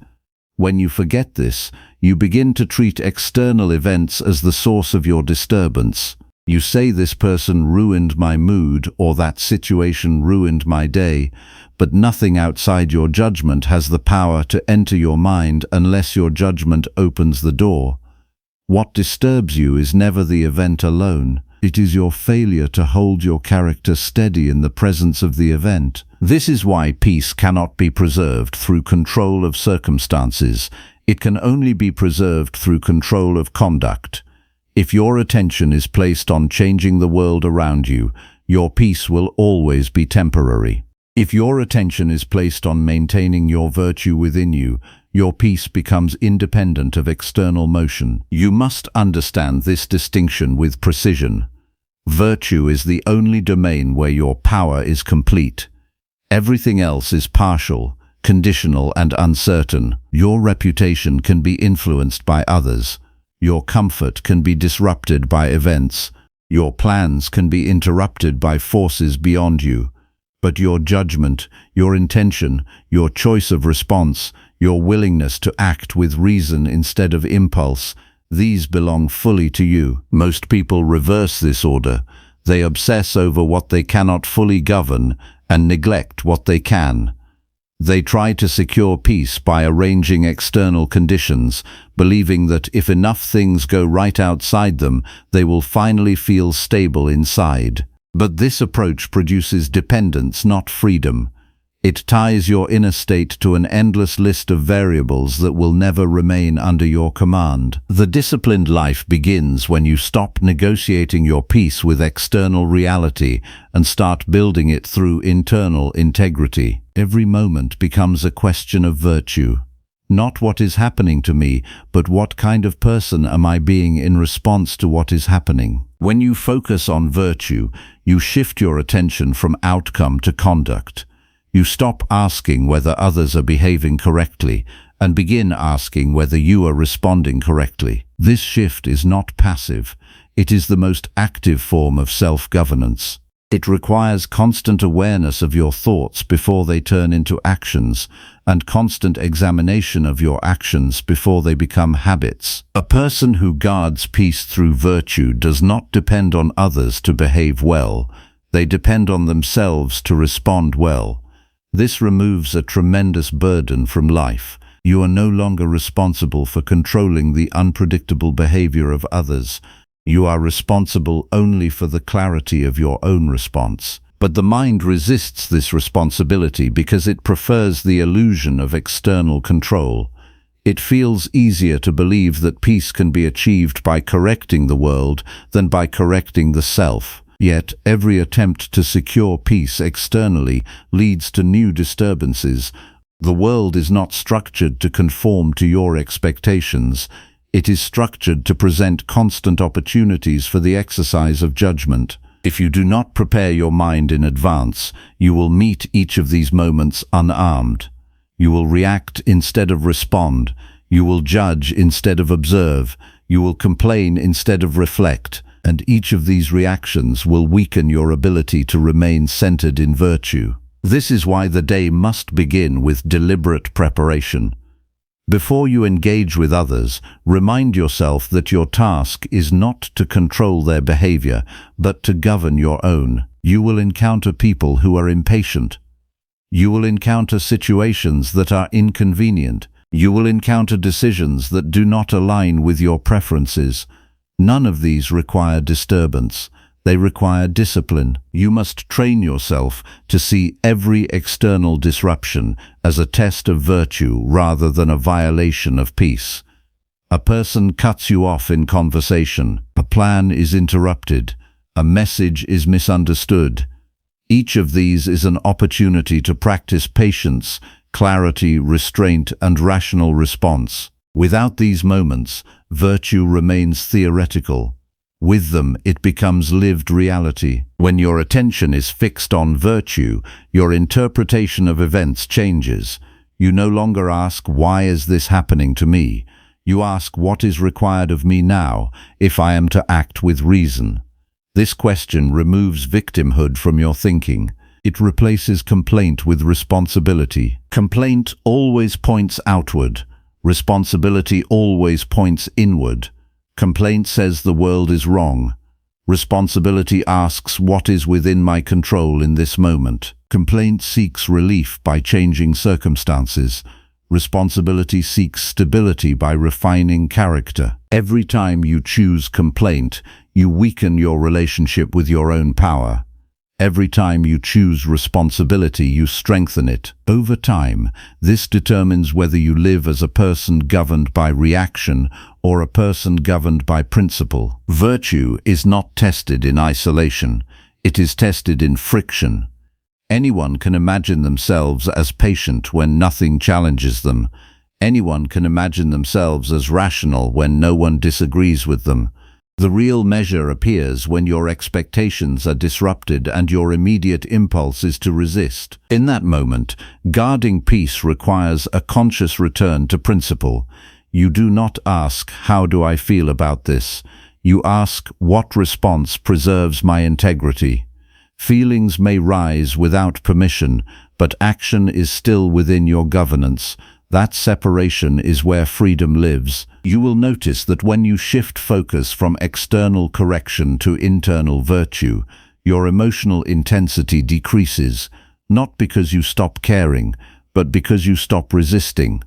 Speaker 1: When you forget this, you begin to treat external events as the source of your disturbance. You say this person ruined my mood or that situation ruined my day, but nothing outside your judgment has the power to enter your mind unless your judgment opens the door. What disturbs you is never the event alone. It is your failure to hold your character steady in the presence of the event. This is why peace cannot be preserved through control of circumstances. It can only be preserved through control of conduct. If your attention is placed on changing the world around you, your peace will always be temporary. If your attention is placed on maintaining your virtue within you, your peace becomes independent of external motion. You must understand this distinction with precision. Virtue is the only domain where your power is complete. Everything else is partial, conditional, and uncertain. Your reputation can be influenced by others. Your comfort can be disrupted by events. Your plans can be interrupted by forces beyond you. But your judgment, your intention, your choice of response, your willingness to act with reason instead of impulse, these belong fully to you. Most people reverse this order. They obsess over what they cannot fully govern and neglect what they can. They try to secure peace by arranging external conditions, believing that if enough things go right outside them, they will finally feel stable inside. But this approach produces dependence, not freedom. It ties your inner state to an endless list of variables that will never remain under your command. The disciplined life begins when you stop negotiating your peace with external reality and start building it through internal integrity. Every moment becomes a question of virtue. Not what is happening to me, but what kind of person am I being in response to what is happening? When you focus on virtue, you shift your attention from outcome to conduct. You stop asking whether others are behaving correctly and begin asking whether you are responding correctly. This shift is not passive. It is the most active form of self-governance. It requires constant awareness of your thoughts before they turn into actions, and constant examination of your actions before they become habits. A person who guards peace through virtue does not depend on others to behave well. They depend on themselves to respond well. This removes a tremendous burden from life. You are no longer responsible for controlling the unpredictable behavior of others. You are responsible only for the clarity of your own response. But the mind resists this responsibility because it prefers the illusion of external control. It feels easier to believe that peace can be achieved by correcting the world than by correcting the self. Yet every attempt to secure peace externally leads to new disturbances. The world is not structured to conform to your expectations. It is structured to present constant opportunities for the exercise of judgment. If you do not prepare your mind in advance, you will meet each of these moments unarmed. You will react instead of respond. You will judge instead of observe. You will complain instead of reflect. And each of these reactions will weaken your ability to remain centered in virtue. This is why the day must begin with deliberate preparation. Before you engage with others, remind yourself that your task is not to control their behavior, but to govern your own. You will encounter people who are impatient. You will encounter situations that are inconvenient. You will encounter decisions that do not align with your preferences. None of these require disturbance. They require discipline. You must train yourself to see every external disruption as a test of virtue rather than a violation of peace. A person cuts you off in conversation. A plan is interrupted. A message is misunderstood. Each of these is an opportunity to practice patience, clarity, restraint, and rational response. Without these moments, virtue remains theoretical. With them, it becomes lived reality. When your attention is fixed on virtue, your interpretation of events changes. You no longer ask, "Why is this happening to me?" You ask, "What is required of me now, if I am to act with reason?" This question removes victimhood from your thinking. It replaces complaint with responsibility. Complaint always points outward. Responsibility always points inward. Complaint says the world is wrong. Responsibility asks, what is within my control in this moment? Complaint seeks relief by changing circumstances. Responsibility seeks stability by refining character. Every time you choose complaint, you weaken your relationship with your own power. Every time you choose responsibility, you strengthen it. Over time, this determines whether you live as a person governed by reaction or a person governed by principle. Virtue is not tested in isolation. It is tested in friction. Anyone can imagine themselves as patient when nothing challenges them. Anyone can imagine themselves as rational when no one disagrees with them. The real measure appears when your expectations are disrupted and your immediate impulse is to resist. In that moment, guarding peace requires a conscious return to principle. You do not ask, "How do I feel about this?" You ask, "What response preserves my integrity?" Feelings may rise without permission, but action is still within your governance. That separation is where freedom lives. You will notice that when you shift focus from external correction to internal virtue, your emotional intensity decreases, not because you stop caring, but because you stop resisting.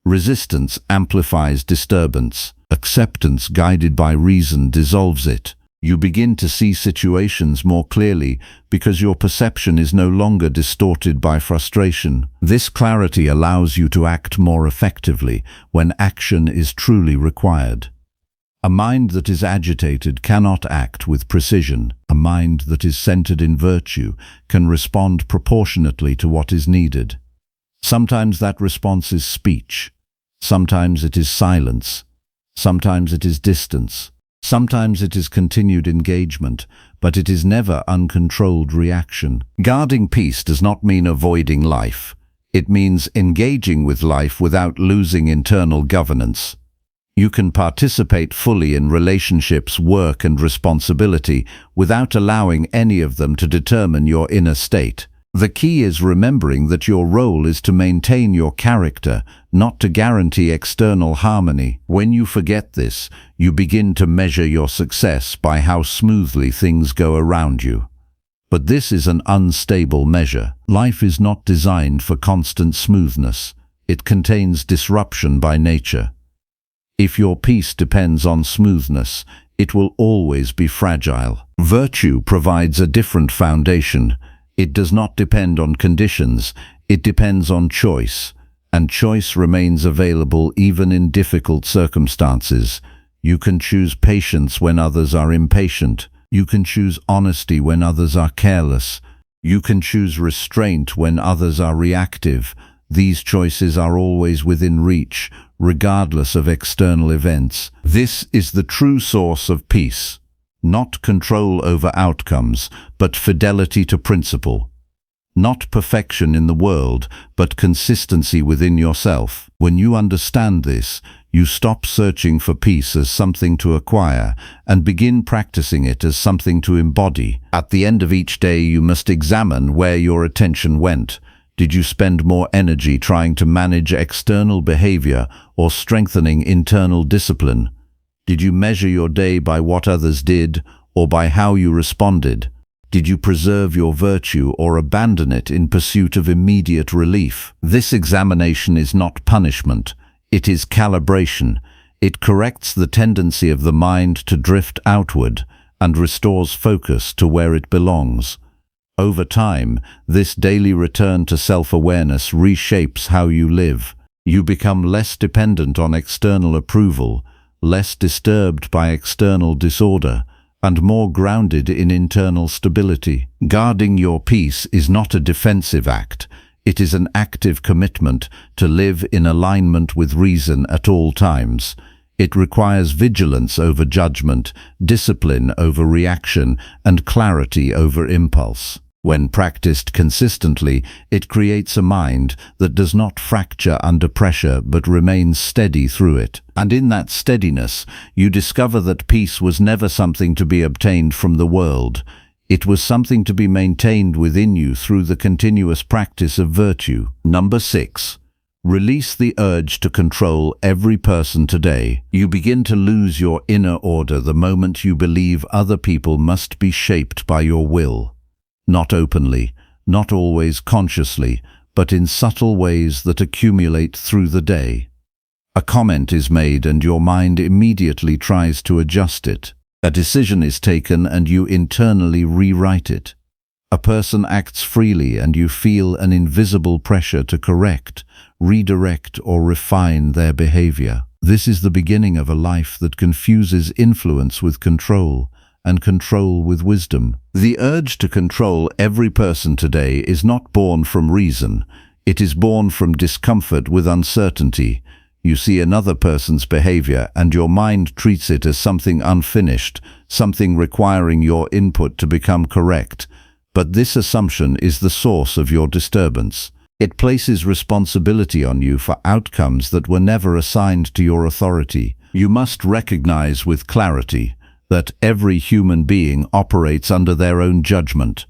Speaker 1: Resistance amplifies disturbance. Acceptance guided by reason dissolves it. You begin to see situations more clearly because your perception is no longer distorted by frustration. This clarity allows you to act more effectively when action is truly required. A mind that is agitated cannot act with precision. A mind that is centered in virtue can respond proportionately to what is needed. Sometimes that response is speech. Sometimes it is silence. Sometimes it is distance. Sometimes it is continued engagement, but it is never uncontrolled reaction. Guarding peace does not mean avoiding life. It means engaging with life without losing internal governance. You can participate fully in relationships, work, and responsibility without allowing any of them to determine your inner state. The key is remembering that your role is to maintain your character, not to guarantee external harmony. When you forget this, you begin to measure your success by how smoothly things go around you. But this is an unstable measure. Life is not designed for constant smoothness. It contains disruption by nature. If your peace depends on smoothness, it will always be fragile. Virtue provides a different foundation. It does not depend on conditions, it depends on choice, and choice remains available even in difficult circumstances. You can choose patience when others are impatient. You can choose honesty when others are careless. You can choose restraint when others are reactive. These choices are always within reach, regardless of external events. This is the true source of peace. Not control over outcomes, but fidelity to principle. Not perfection in the world, but consistency within yourself. When you understand this, you stop searching for peace as something to acquire and begin practicing it as something to embody. At the end of each day, you must examine where your attention went. Did you spend more energy trying to manage external behavior or strengthening internal discipline? Did you measure your day by what others did or by how you responded? Did you preserve your virtue or abandon it in pursuit of immediate relief? This examination is not punishment. It is calibration. It corrects the tendency of the mind to drift outward and restores focus to where it belongs. Over time, this daily return to self-awareness reshapes how you live. You become less dependent on external approval, less disturbed by external disorder, and more grounded in internal stability. Guarding your peace is not a defensive act. It is an active commitment to live in alignment with reason at all times. It requires vigilance over judgment, discipline over reaction, and clarity over impulse. When practiced consistently, it creates a mind that does not fracture under pressure but remains steady through it. And in that steadiness, you discover that peace was never something to be obtained from the world. It was something to be maintained within you through the continuous practice of virtue. Number 6. Release the urge to control every person today. You begin to lose your inner order the moment you believe other people must be shaped by your will. Not openly, not always consciously, but in subtle ways that accumulate through the day. A comment is made and your mind immediately tries to adjust it. A decision is taken and you internally rewrite it. A person acts freely and you feel an invisible pressure to correct, redirect, or refine their behavior. This is the beginning of a life that confuses influence with control, and control with wisdom. The urge to control every person today is not born from reason. It is born from discomfort with uncertainty. You see another person's behavior and your mind treats it as something unfinished, something requiring your input to become correct. But this assumption is the source of your disturbance. It places responsibility on you for outcomes that were never assigned to your authority. You must recognize with clarity that every human being operates under their own judgment.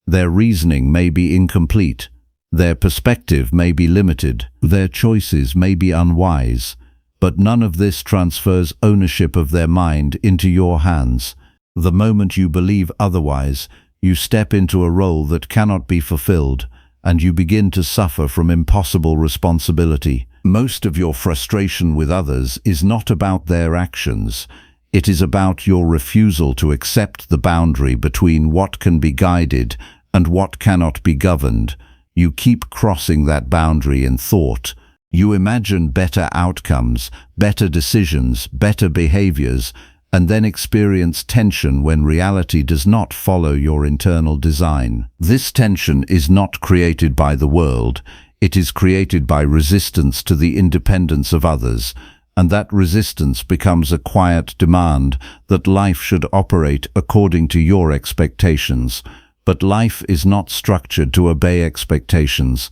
Speaker 1: Their reasoning may be incomplete, their perspective may be limited, their choices may be unwise, but none of this transfers ownership of their mind into your hands. The moment you believe otherwise, you step into a role that cannot be fulfilled, and you begin to suffer from impossible responsibility. Most of your frustration with others is not about their actions. It is about your refusal to accept the boundary between what can be guided and what cannot be governed. You keep crossing that boundary in thought. You imagine better outcomes, better decisions, better behaviors, and then experience tension when reality does not follow your internal design. This tension is not created by the world. It is created by resistance to the independence of others. And that resistance becomes a quiet demand that life should operate according to your expectations. But life is not structured to obey expectations.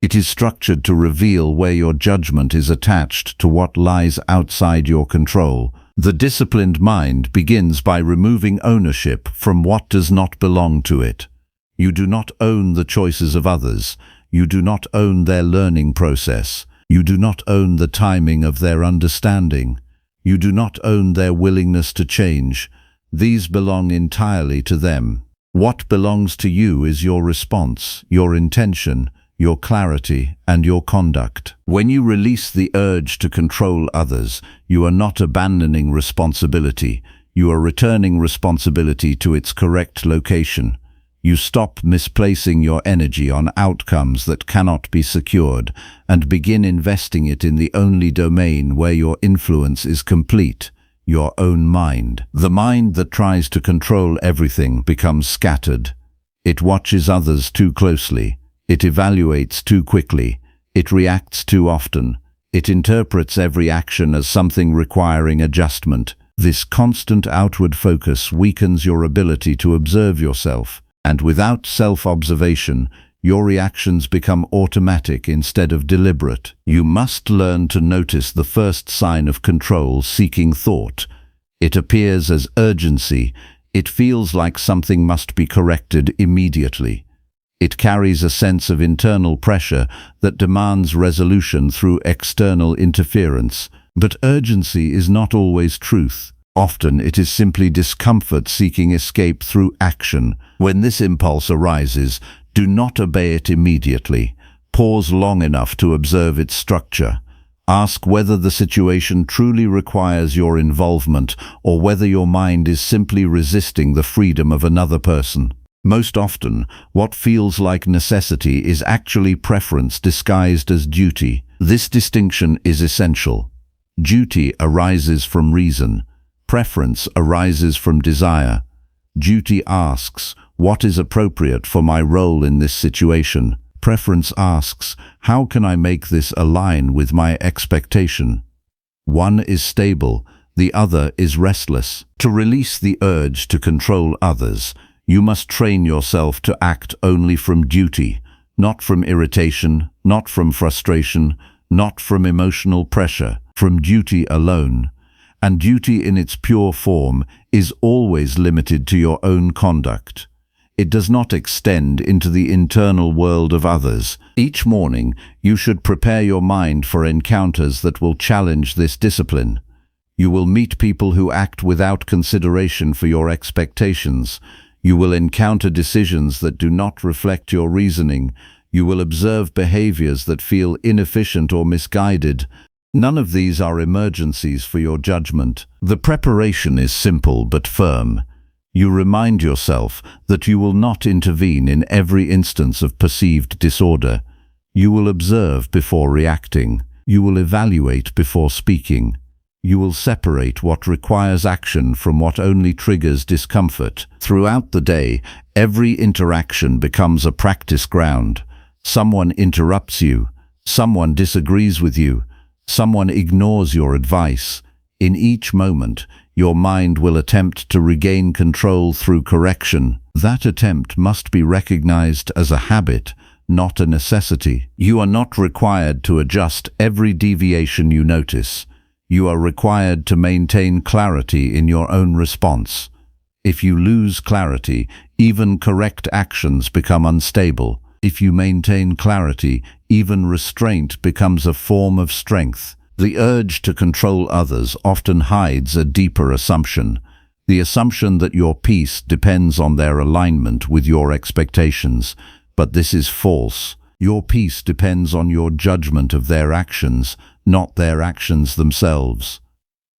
Speaker 1: It is structured to reveal where your judgment is attached to what lies outside your control. The disciplined mind begins by removing ownership from what does not belong to it. You do not own the choices of others. You do not own their learning process. You do not own the timing of their understanding. You do not own their willingness to change. These belong entirely to them. What belongs to you is your response, your intention, your clarity, and your conduct. When you release the urge to control others, you are not abandoning responsibility. You are returning responsibility to its correct location. You stop misplacing your energy on outcomes that cannot be secured and begin investing it in the only domain where your influence is complete, your own mind. The mind that tries to control everything becomes scattered. It watches others too closely. It evaluates too quickly. It reacts too often. It interprets every action as something requiring adjustment. This constant outward focus weakens your ability to observe yourself. And without self-observation, your reactions become automatic instead of deliberate. You must learn to notice the first sign of control-seeking thought. It appears as urgency. It feels like something must be corrected immediately. It carries a sense of internal pressure that demands resolution through external interference. But urgency is not always truth. Often it is simply discomfort seeking escape through action. When this impulse arises, do not obey it immediately. Pause long enough to observe its structure. Ask whether the situation truly requires your involvement or whether your mind is simply resisting the freedom of another person. Most often, what feels like necessity is actually preference disguised as duty. This distinction is essential. Duty arises from reason. Preference arises from desire. Duty asks, what is appropriate for my role in this situation? Preference asks, how can I make this align with my expectation? One is stable, the other is restless. To release the urge to control others, you must train yourself to act only from duty, not from irritation, not from frustration, not from emotional pressure, from duty alone. And duty in its pure form is always limited to your own conduct. It does not extend into the internal world of others. Each morning, you should prepare your mind for encounters that will challenge this discipline. You will meet people who act without consideration for your expectations. You will encounter decisions that do not reflect your reasoning. You will observe behaviors that feel inefficient or misguided. None of these are emergencies for your judgment. The preparation is simple but firm. You remind yourself that you will not intervene in every instance of perceived disorder. You will observe before reacting. You will evaluate before speaking. You will separate what requires action from what only triggers discomfort. Throughout the day, every interaction becomes a practice ground. Someone interrupts you. Someone disagrees with you. Someone ignores your advice. In each moment, your mind will attempt to regain control through correction. That attempt must be recognized as a habit, not a necessity. You are not required to adjust every deviation you notice. You are required to maintain clarity in your own response. If you lose clarity, even correct actions become unstable. If you maintain clarity, even restraint becomes a form of strength. The urge to control others often hides a deeper assumption, the assumption that your peace depends on their alignment with your expectations. But this is false. Your peace depends on your judgment of their actions, not their actions themselves.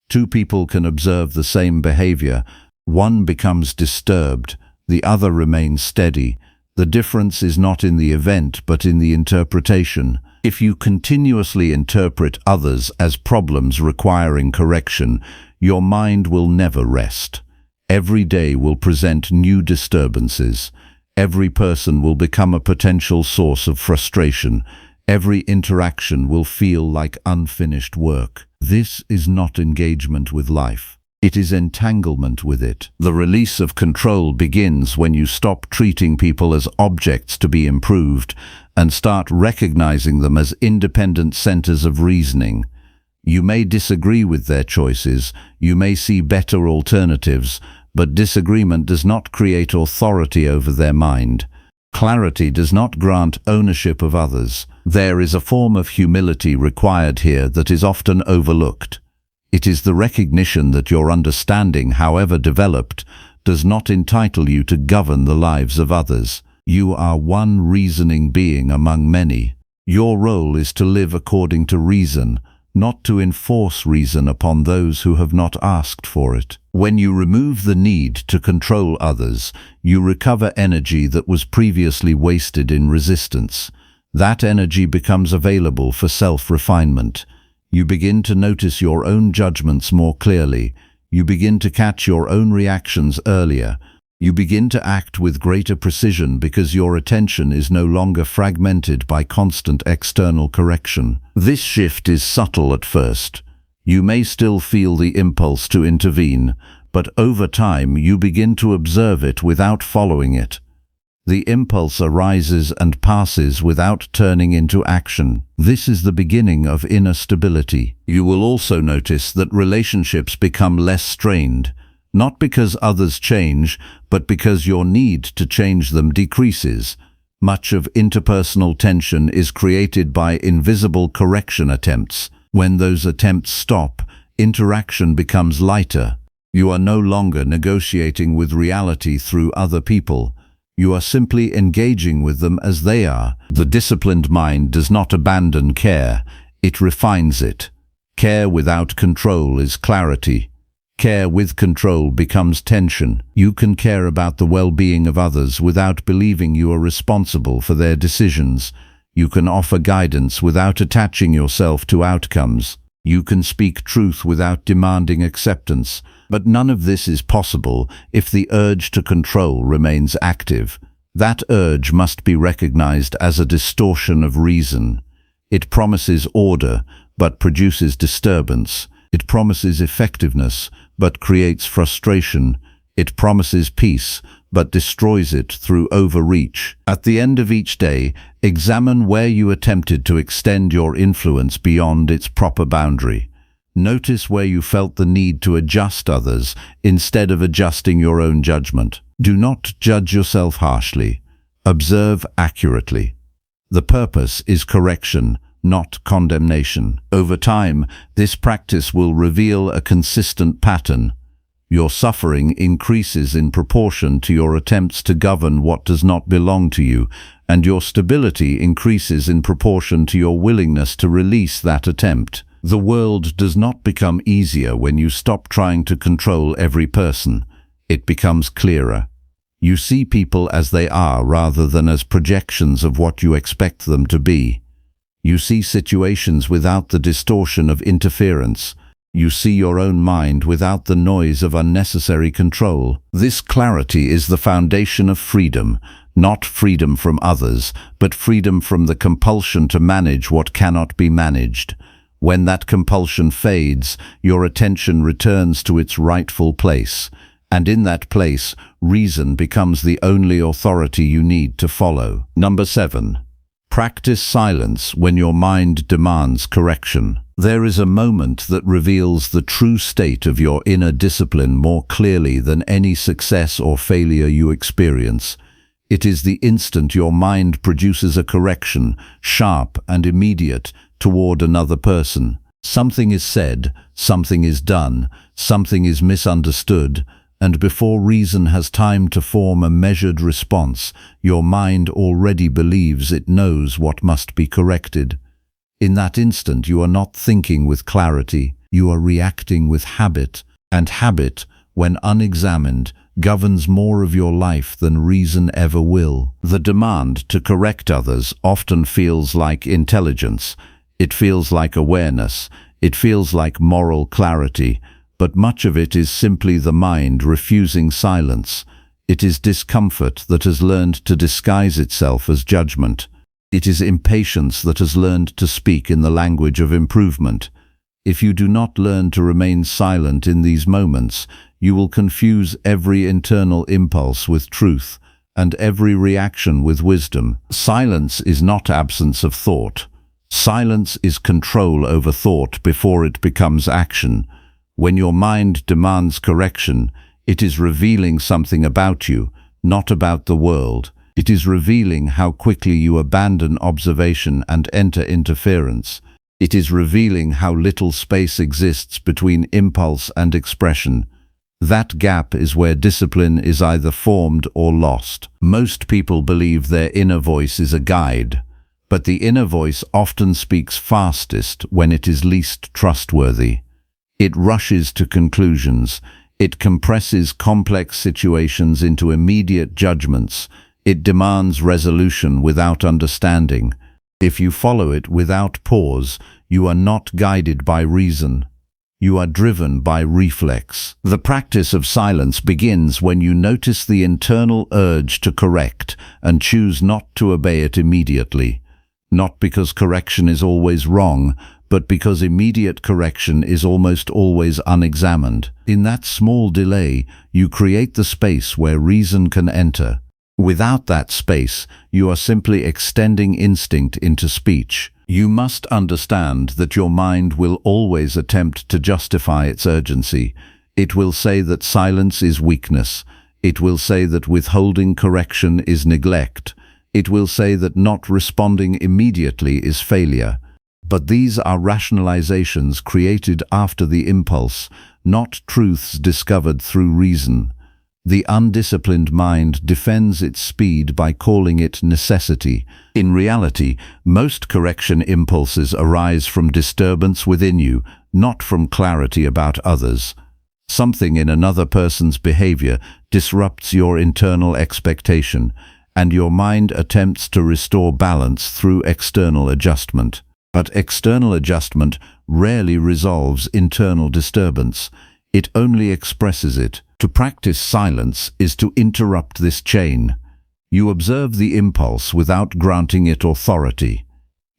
Speaker 1: Two people can observe the same behavior. One becomes disturbed, the other remains steady. The difference is not in the event, but in the interpretation. If you continuously interpret others as problems requiring correction, your mind will never rest. Every day will present new disturbances. Every person will become a potential source of frustration. Every interaction will feel like unfinished work. This is not engagement with life. It is entanglement with it. The release of control begins when you stop treating people as objects to be improved and start recognizing them as independent centers of reasoning. You may disagree with their choices, you may see better alternatives, but disagreement does not create authority over their mind. Clarity does not grant ownership of others. There is a form of humility required here that is often overlooked. It is the recognition that your understanding, however developed, does not entitle you to govern the lives of others. You are one reasoning being among many. Your role is to live according to reason, not to enforce reason upon those who have not asked for it. When you remove the need to control others, you recover energy that was previously wasted in resistance. That energy becomes available for self-refinement. You begin to notice your own judgments more clearly. You begin to catch your own reactions earlier. You begin to act with greater precision because your attention is no longer fragmented by constant external correction. This shift is subtle at first. You may still feel the impulse to intervene, but over time you begin to observe it without following it. The impulse arises and passes without turning into action. This is the beginning of inner stability. You will also notice that relationships become less strained, not because others change, but because your need to change them decreases. Much of interpersonal tension is created by invisible correction attempts. When those attempts stop, interaction becomes lighter. You are no longer negotiating with reality through other people. You are simply engaging with them as they are. The disciplined mind does not abandon care, it refines it. Care without control is clarity. Care with control becomes tension. You can care about the well-being of others without believing you are responsible for their decisions. You can offer guidance without attaching yourself to outcomes. You can speak truth without demanding acceptance. But none of this is possible if the urge to control remains active. That urge must be recognized as a distortion of reason. It promises order, but produces disturbance. It promises effectiveness, but creates frustration. It promises peace, but destroys it through overreach. At the end of each day, examine where you attempted to extend your influence beyond its proper boundary. Notice where you felt the need to adjust others instead of adjusting your own judgment. Do not judge yourself harshly. Observe accurately. The purpose is correction, not condemnation. Over time, this practice will reveal a consistent pattern. Your suffering increases in proportion to your attempts to govern what does not belong to you, and your stability increases in proportion to your willingness to release that attempt. The world does not become easier when you stop trying to control every person. It becomes clearer. You see people as they are rather than as projections of what you expect them to be. You see situations without the distortion of interference. You see your own mind without the noise of unnecessary control. This clarity is the foundation of freedom, not freedom from others, but freedom from the compulsion to manage what cannot be managed. When that compulsion fades, your attention returns to its rightful place, and in that place, reason becomes the only authority you need to follow. Number 7. Practice silence when your mind demands correction. There is a moment that reveals the true state of your inner discipline more clearly than any success or failure you experience. It is the instant your mind produces a correction, sharp and immediate, toward another person. Something is said, something is done, something is misunderstood, and before reason has time to form a measured response, your mind already believes it knows what must be corrected. In that instant, you are not thinking with clarity, you are reacting with habit, and habit, when unexamined, governs more of your life than reason ever will. The demand to correct others often feels like intelligence. It feels like awareness. It feels like moral clarity. But much of it is simply the mind refusing silence. It is discomfort that has learned to disguise itself as judgment. It is impatience that has learned to speak in the language of improvement. If you do not learn to remain silent in these moments, you will confuse every internal impulse with truth and every reaction with wisdom. Silence is not absence of thought. Silence is control over thought before it becomes action. When your mind demands correction, it is revealing something about you, not about the world. It is revealing how quickly you abandon observation and enter interference. It is revealing how little space exists between impulse and expression. That gap is where discipline is either formed or lost. Most people believe their inner voice is a guide, but the inner voice often speaks fastest when it is least trustworthy. It rushes to conclusions. It compresses complex situations into immediate judgments. It demands resolution without understanding. If you follow it without pause, you are not guided by reason. You are driven by reflex. The practice of silence begins when you notice the internal urge to correct and choose not to obey it immediately. Not because correction is always wrong, but because immediate correction is almost always unexamined. In that small delay, you create the space where reason can enter. Without that space, you are simply extending instinct into speech. You must understand that your mind will always attempt to justify its urgency. It will say that silence is weakness. It will say that withholding correction is neglect. It will say that not responding immediately is failure. But these are rationalizations created after the impulse, not truths discovered through reason. The undisciplined mind defends its speed by calling it necessity. In reality, most correction impulses arise from disturbance within you, not from clarity about others. Something in another person's behavior disrupts your internal expectation, and your mind attempts to restore balance through external adjustment. But external adjustment rarely resolves internal disturbance. It only expresses it. To practice silence is to interrupt this chain. You observe the impulse without granting it authority.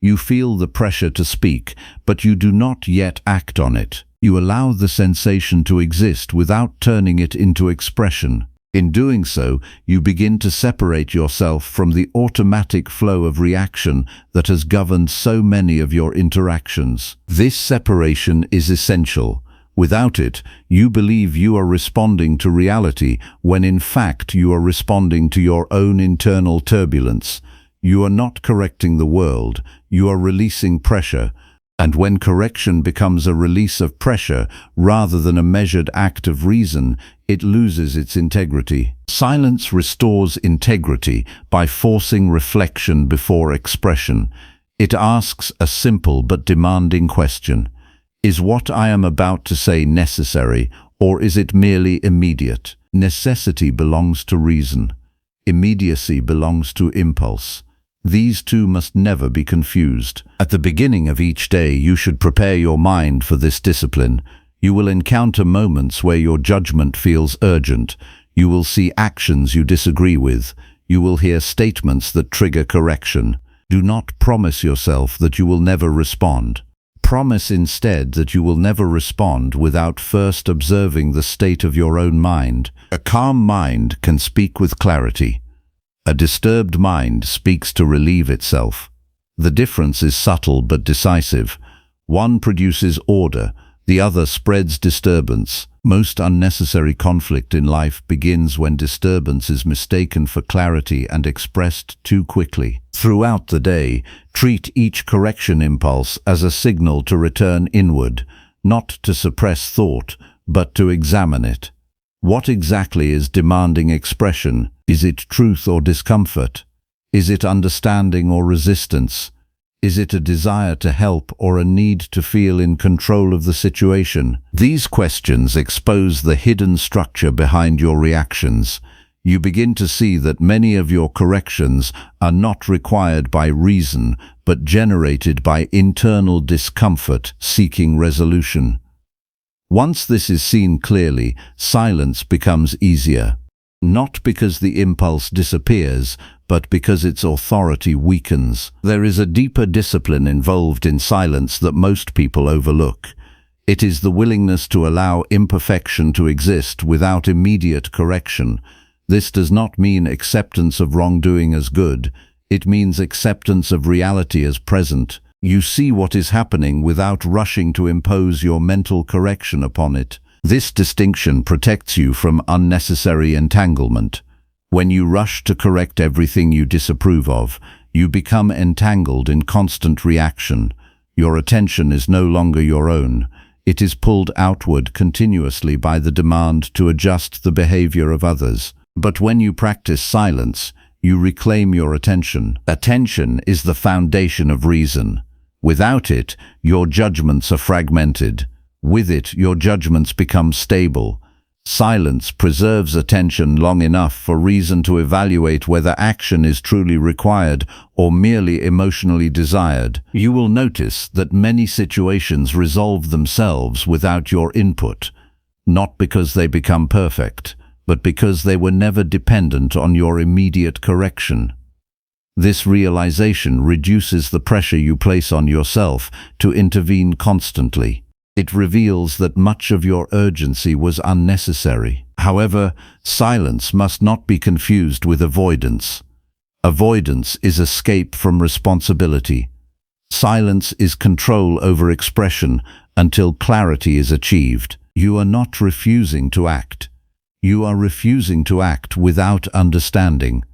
Speaker 1: You feel the pressure to speak, but you do not yet act on it. You allow the sensation to exist without turning it into expression. In doing so, you begin to separate yourself from the automatic flow of reaction that has governed so many of your interactions. This separation is essential. Without it, you believe you are responding to reality when in fact you are responding to your own internal turbulence. You are not correcting the world, you are releasing pressure. And when correction becomes a release of pressure rather than a measured act of reason, it loses its integrity. Silence restores integrity by forcing reflection before expression. It asks a simple but demanding question. Is what I am about to say necessary, or is it merely immediate? Necessity belongs to reason. Immediacy belongs to impulse. These two must never be confused. At the beginning of each day, you should prepare your mind for this discipline. You will encounter moments where your judgment feels urgent. You will see actions you disagree with. You will hear statements that trigger correction. Do not promise yourself that you will never respond. Promise instead that you will never respond without first observing the state of your own mind. A calm mind can speak with clarity. A disturbed mind speaks to relieve itself. The difference is subtle but decisive. One produces order, the other spreads disturbance. Most unnecessary conflict in life begins when disturbance is mistaken for clarity and expressed too quickly. Throughout the day, treat each correction impulse as a signal to return inward, not to suppress thought, but to examine it. What exactly is demanding expression? Is it truth or discomfort? Is it understanding or resistance? Is it a desire to help or a need to feel in control of the situation? These questions expose the hidden structure behind your reactions. You begin to see that many of your corrections are not required by reason, but generated by internal discomfort seeking resolution. Once this is seen clearly, silence becomes easier. Not because the impulse disappears, but because its authority weakens. There is a deeper discipline involved in silence that most people overlook. It is the willingness to allow imperfection to exist without immediate correction. This does not mean acceptance of wrongdoing as good. It means acceptance of reality as present. You see what is happening without rushing to impose your mental correction upon it. This distinction protects you from unnecessary entanglement. When you rush to correct everything you disapprove of, you become entangled in constant reaction. Your attention is no longer your own. It is pulled outward continuously by the demand to adjust the behavior of others. But when you practice silence, you reclaim your attention. Attention is the foundation of reason. Without it, your judgments are fragmented. With it, your judgments become stable. Silence preserves attention long enough for reason to evaluate whether action is truly required or merely emotionally desired. You will notice that many situations resolve themselves without your input, not because they become perfect, but because they were never dependent on your immediate correction. This realization reduces the pressure you place on yourself to intervene constantly. It reveals that much of your urgency was unnecessary. However, silence must not be confused with avoidance. Avoidance is escape from responsibility. Silence is control over expression until clarity is achieved. You are not refusing to act. You are refusing to act without understanding.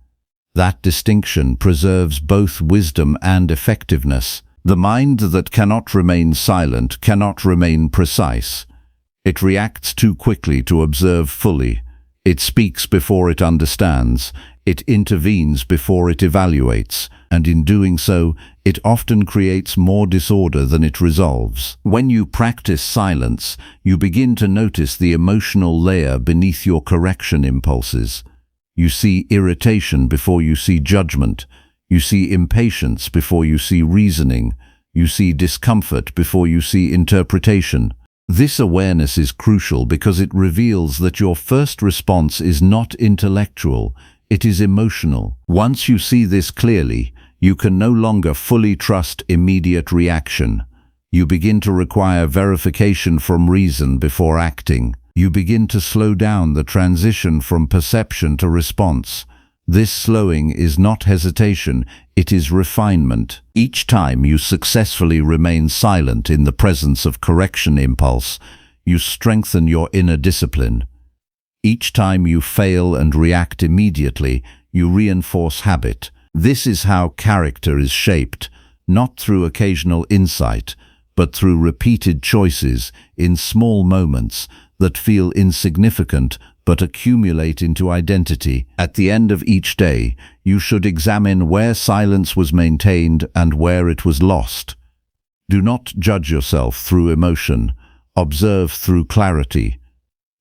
Speaker 1: That distinction preserves both wisdom and effectiveness. The mind that cannot remain silent cannot remain precise. It reacts too quickly to observe fully. It speaks before it understands. It intervenes before it evaluates, and in doing so, it often creates more disorder than it resolves. When you practice silence, you begin to notice the emotional layer beneath your correction impulses. You see irritation before you see judgment. You see impatience before you see reasoning. You see discomfort before you see interpretation. This awareness is crucial because it reveals that your first response is not intellectual, it is emotional. Once you see this clearly, you can no longer fully trust immediate reaction. You begin to require verification from reason before acting. You begin to slow down the transition from perception to response. This slowing is not hesitation, it is refinement. Each time you successfully remain silent in the presence of correction impulse, you strengthen your inner discipline. Each time you fail and react immediately, you reinforce habit. This is how character is shaped, not through occasional insight, but through repeated choices in small moments that feel insignificant but accumulate into identity. At the end of each day, you should examine where silence was maintained and where it was lost. Do not judge yourself through emotion. Observe through clarity.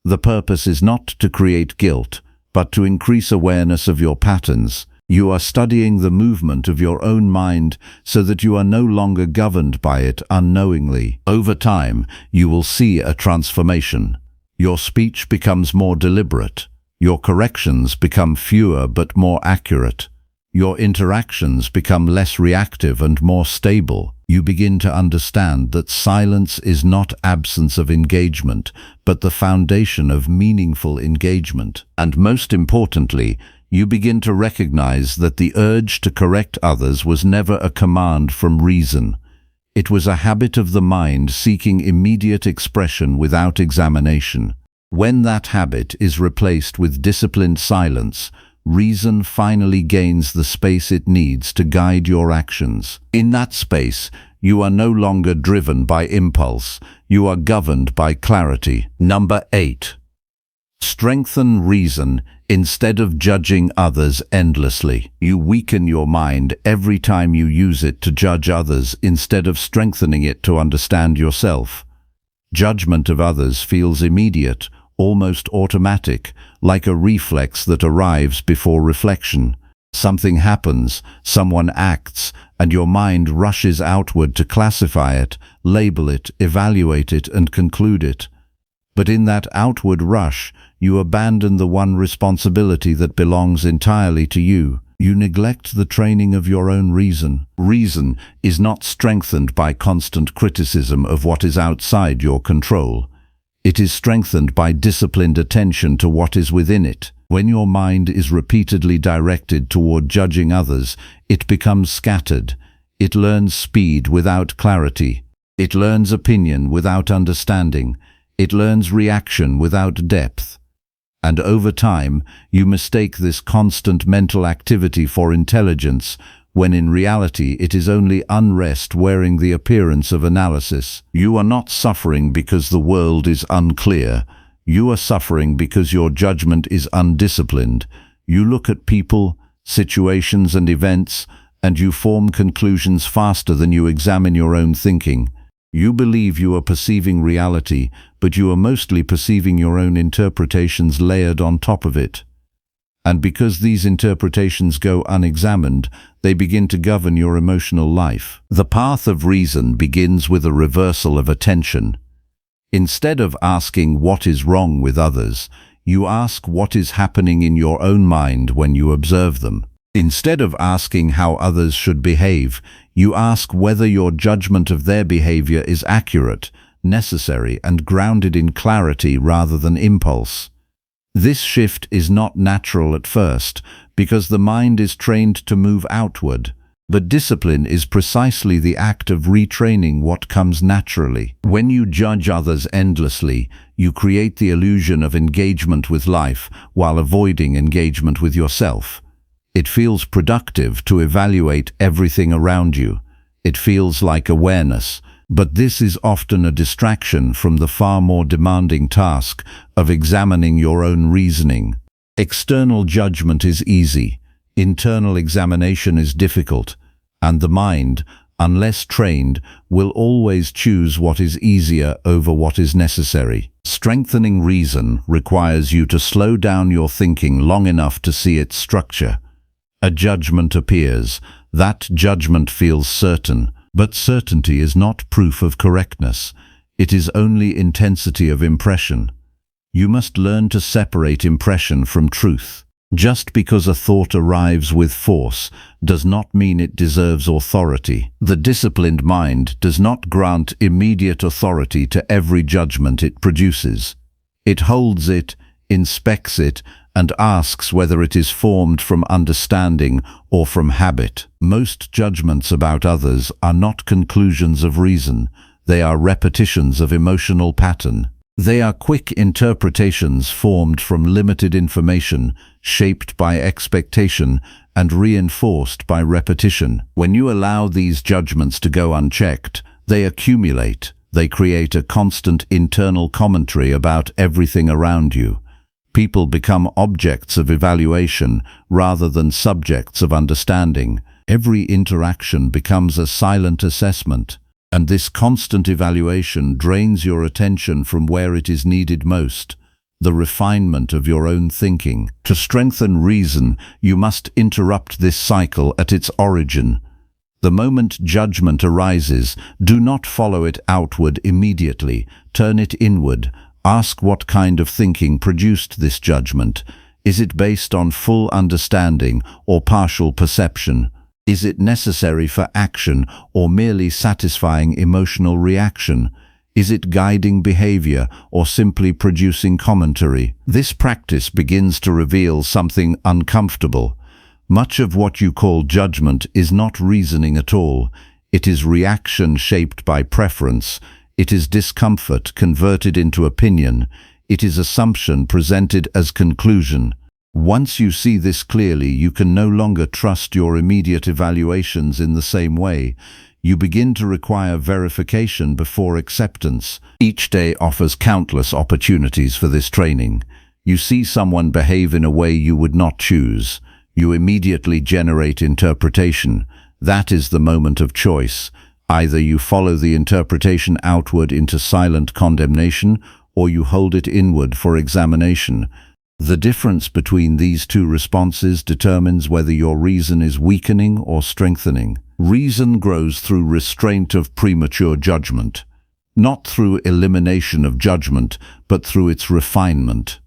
Speaker 1: The purpose is not to create guilt, but to increase awareness of your patterns. You are studying the movement of your own mind so that you are no longer governed by it unknowingly. Over time, you will see a transformation. Your speech becomes more deliberate. Your corrections become fewer but more accurate. Your interactions become less reactive and more stable. You begin to understand that silence is not absence of engagement, but the foundation of meaningful engagement. And most importantly, you begin to recognize that the urge to correct others was never a command from reason. It was a habit of the mind seeking immediate expression without examination. When that habit is replaced with disciplined silence, reason finally gains the space it needs to guide your actions. In that space, you are no longer driven by impulse, you are governed by clarity. Number 8. Strengthen reason instead of judging others endlessly. You weaken your mind every time you use it to judge others instead of strengthening it to understand yourself. Judgment of others feels immediate, almost automatic, like a reflex that arrives before reflection. Something happens, someone acts, and your mind rushes outward to classify it, label it, evaluate it, and conclude it. But in that outward rush, you abandon the one responsibility that belongs entirely to you. You neglect the training of your own reason. Reason is not strengthened by constant criticism of what is outside your control. It is strengthened by disciplined attention to what is within it. When your mind is repeatedly directed toward judging others, it becomes scattered. It learns speed without clarity. It learns opinion without understanding. It learns reaction without depth. And over time, you mistake this constant mental activity for intelligence, when in reality it is only unrest wearing the appearance of analysis. You are not suffering because the world is unclear. You are suffering because your judgment is undisciplined. You look at people, situations and events, and you form conclusions faster than you examine your own thinking. You believe you are perceiving reality, but you are mostly perceiving your own interpretations layered on top of it. And because these interpretations go unexamined, they begin to govern your emotional life. The path of reason begins with a reversal of attention. Instead of asking what is wrong with others, you ask what is happening in your own mind when you observe them. Instead of asking how others should behave, you ask whether your judgment of their behavior is accurate, necessary, and grounded in clarity rather than impulse. This shift is not natural at first, because the mind is trained to move outward, but discipline is precisely the act of retraining what comes naturally. When you judge others endlessly, you create the illusion of engagement with life while avoiding engagement with yourself. It feels productive to evaluate everything around you. It feels like awareness, but this is often a distraction from the far more demanding task of examining your own reasoning. External judgment is easy, internal examination is difficult, and the mind, unless trained, will always choose what is easier over what is necessary. Strengthening reason requires you to slow down your thinking long enough to see its structure. A judgment appears. That judgment feels certain, but certainty is not proof of correctness. It is only intensity of impression. You must learn to separate impression from truth. Just because a thought arrives with force does not mean it deserves authority. The disciplined mind does not grant immediate authority to every judgment it produces. It holds it, inspects it, and asks whether it is formed from understanding or from habit. Most judgments about others are not conclusions of reason. They are repetitions of emotional pattern. They are quick interpretations formed from limited information, shaped by expectation and reinforced by repetition. When you allow these judgments to go unchecked, they accumulate. They create a constant internal commentary about everything around you. People become objects of evaluation rather than subjects of understanding. Every interaction becomes a silent assessment. And this constant evaluation drains your attention from where it is needed most, the refinement of your own thinking. To strengthen reason, you must interrupt this cycle at its origin. The moment judgment arises, do not follow it outward immediately. Turn it inward. Ask what kind of thinking produced this judgment. Is it based on full understanding or partial perception? Is it necessary for action or merely satisfying emotional reaction? Is it guiding behavior or simply producing commentary? This practice begins to reveal something uncomfortable. Much of what you call judgment is not reasoning at all. It is reaction shaped by preference. It is discomfort converted into opinion. It is assumption presented as conclusion. Once you see this clearly, you can no longer trust your immediate evaluations in the same way. You begin to require verification before acceptance. Each day offers countless opportunities for this training. You see someone behave in a way you would not choose. You immediately generate interpretation. That is the moment of choice. Either you follow the interpretation outward into silent condemnation, or you hold it inward for examination. The difference between these two responses determines whether your reason is weakening or strengthening. Reason grows through restraint of premature judgment, not through elimination of judgment, but through its refinement.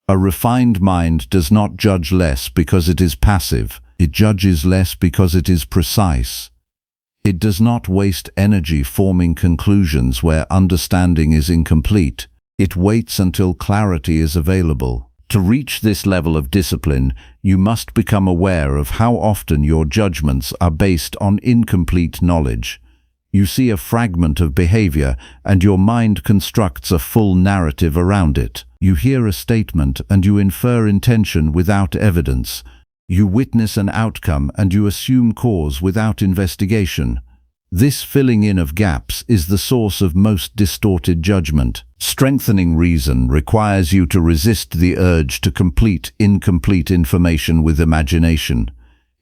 Speaker 1: A refined mind does not judge less because it is passive. It judges less because it is precise. It does not waste energy forming conclusions where understanding is incomplete. It waits until clarity is available. To reach this level of discipline, you must become aware of how often your judgments are based on incomplete knowledge. You see a fragment of behavior, and your mind constructs a full narrative around it. You hear a statement, and you infer intention without evidence. You witness an outcome, and you assume cause without investigation. This filling in of gaps is the source of most distorted judgment. Strengthening reason requires you to resist the urge to complete incomplete information with imagination.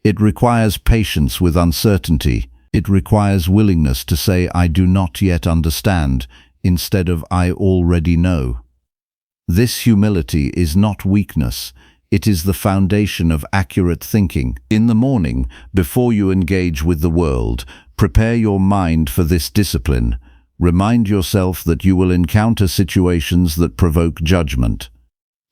Speaker 1: It requires patience with uncertainty. It requires willingness to say, "I do not yet understand," instead of "I already know." This humility is not weakness. It is the foundation of accurate thinking. In the morning, before you engage with the world, prepare your mind for this discipline. Remind yourself that you will encounter situations that provoke judgment.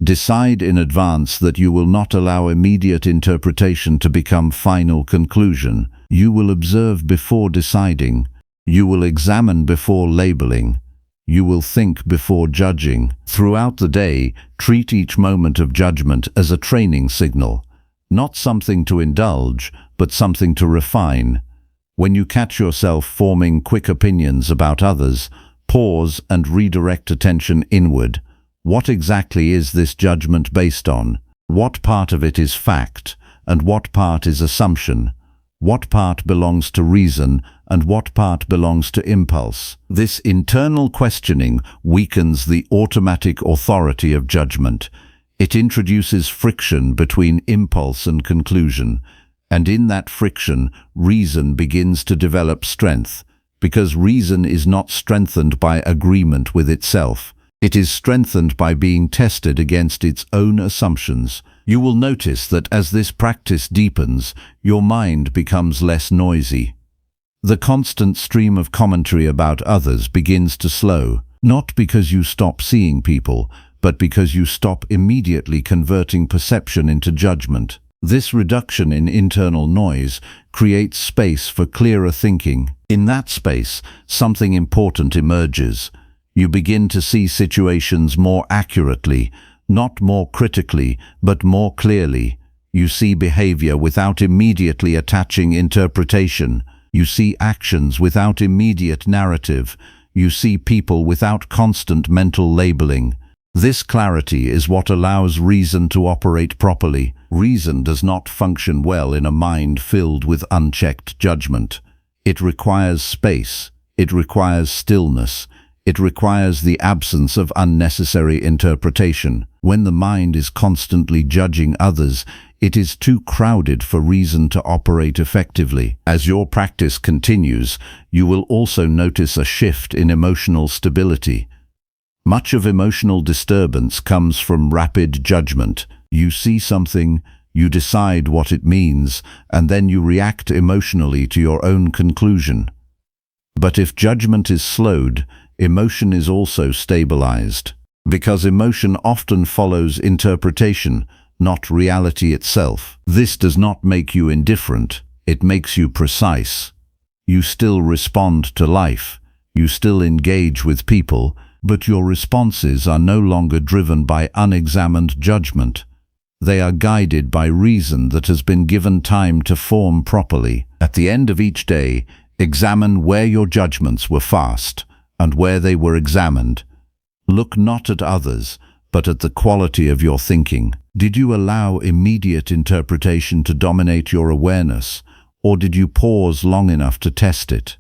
Speaker 1: Decide in advance that you will not allow immediate interpretation to become final conclusion. You will observe before deciding. You will examine before labeling. You will think before judging. Throughout the day, treat each moment of judgment as a training signal, not something to indulge, but something to refine. When you catch yourself forming quick opinions about others, pause and redirect attention inward. What exactly is this judgment based on? What part of it is fact, and what part is assumption? What part belongs to reason, and what part belongs to impulse? This internal questioning weakens the automatic authority of judgment. It introduces friction between impulse and conclusion, and in that friction, reason begins to develop strength, because reason is not strengthened by agreement with itself. It is strengthened by being tested against its own assumptions. You will notice that as this practice deepens, your mind becomes less noisy. The constant stream of commentary about others begins to slow, not because you stop seeing people, but because you stop immediately converting perception into judgment. This reduction in internal noise creates space for clearer thinking. In that space, something important emerges. You begin to see situations more accurately, not more critically, but more clearly. You see behavior without immediately attaching interpretation. You see actions without immediate narrative. You see people without constant mental labeling. This clarity is what allows reason to operate properly. Reason does not function well in a mind filled with unchecked judgment. It requires space. It requires stillness. It requires the absence of unnecessary interpretation. When the mind is constantly judging others, it is too crowded for reason to operate effectively. As your practice continues, you will also notice a shift in emotional stability. Much of emotional disturbance comes from rapid judgment. You see something, you decide what it means, and then you react emotionally to your own conclusion. But if judgment is slowed, emotion is also stabilized. Because emotion often follows interpretation, not reality itself. This does not make you indifferent, it makes you precise. You still respond to life, you still engage with people, but your responses are no longer driven by unexamined judgment. They are guided by reason that has been given time to form properly. At the end of each day, examine where your judgments were fast and where they were examined. Look not at others, but at the quality of your thinking. Did you allow immediate interpretation to dominate your awareness, or did you pause long enough to test it?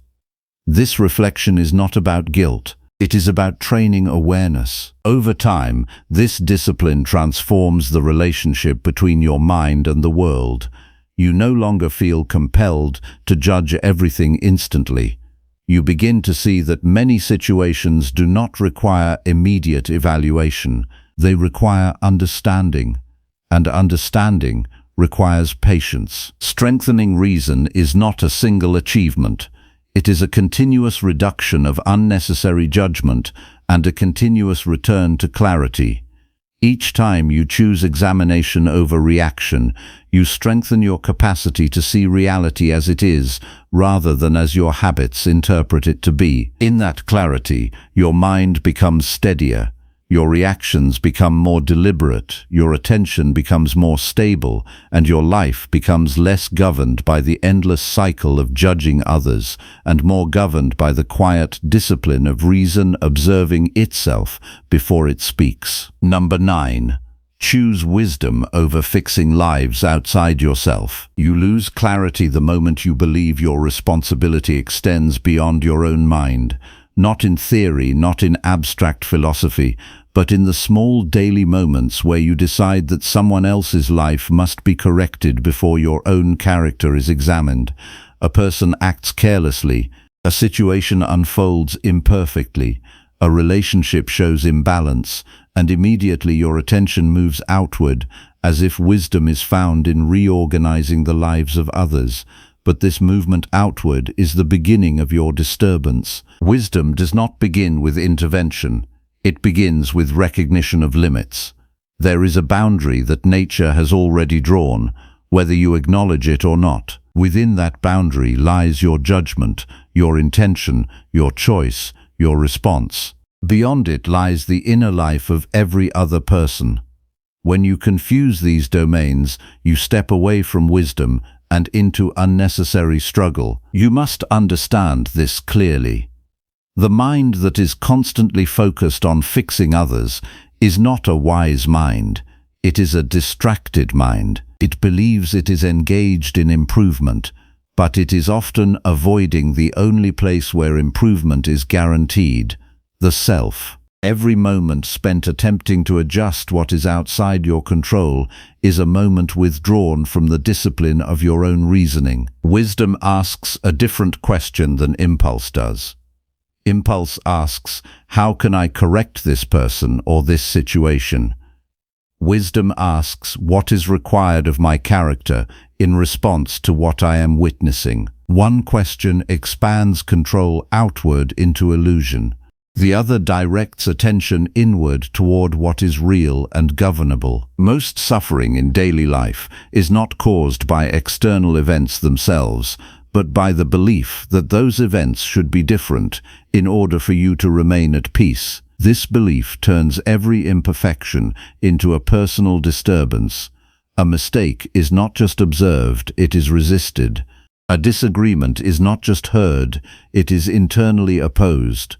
Speaker 1: This reflection is not about guilt. It is about training awareness. Over time, this discipline transforms the relationship between your mind and the world. You no longer feel compelled to judge everything instantly. You begin to see that many situations do not require immediate evaluation. They require understanding, and understanding requires patience. Strengthening reason is not a single achievement. It is a continuous reduction of unnecessary judgment and a continuous return to clarity. Each time you choose examination over reaction, you strengthen your capacity to see reality as it is, rather than as your habits interpret it to be. In that clarity, your mind becomes steadier, your reactions become more deliberate, your attention becomes more stable, and your life becomes less governed by the endless cycle of judging others, and more governed by the quiet discipline of reason observing itself before it speaks. Number 9. Choose wisdom over fixing lives outside yourself. You lose clarity the moment you believe your responsibility extends beyond your own mind. Not in theory, not in abstract philosophy, but in the small daily moments where you decide that someone else's life must be corrected before your own character is examined. A person acts carelessly, a situation unfolds imperfectly, a relationship shows imbalance, and immediately your attention moves outward, as if wisdom is found in reorganizing the lives of others. But this movement outward is the beginning of your disturbance. Wisdom does not begin with intervention. It begins with recognition of limits. There is a boundary that nature has already drawn, whether you acknowledge it or not. Within that boundary lies your judgment, your intention, your choice, your response. Beyond it lies the inner life of every other person. When you confuse these domains, you step away from wisdom and into unnecessary struggle. You must understand this clearly. The mind that is constantly focused on fixing others is not a wise mind. It is a distracted mind. It believes it is engaged in improvement, but it is often avoiding the only place where improvement is guaranteed, the self. Every moment spent attempting to adjust what is outside your control is a moment withdrawn from the discipline of your own reasoning. Wisdom asks a different question than impulse does. Impulse asks, how can I correct this person or this situation? Wisdom asks, what is required of my character in response to what I am witnessing? One question expands control outward into illusion. The other directs attention inward toward what is real and governable. Most suffering in daily life is not caused by external events themselves, but by the belief that those events should be different in order for you to remain at peace. This belief turns every imperfection into a personal disturbance. A mistake is not just observed, it is resisted. A disagreement is not just heard, it is internally opposed.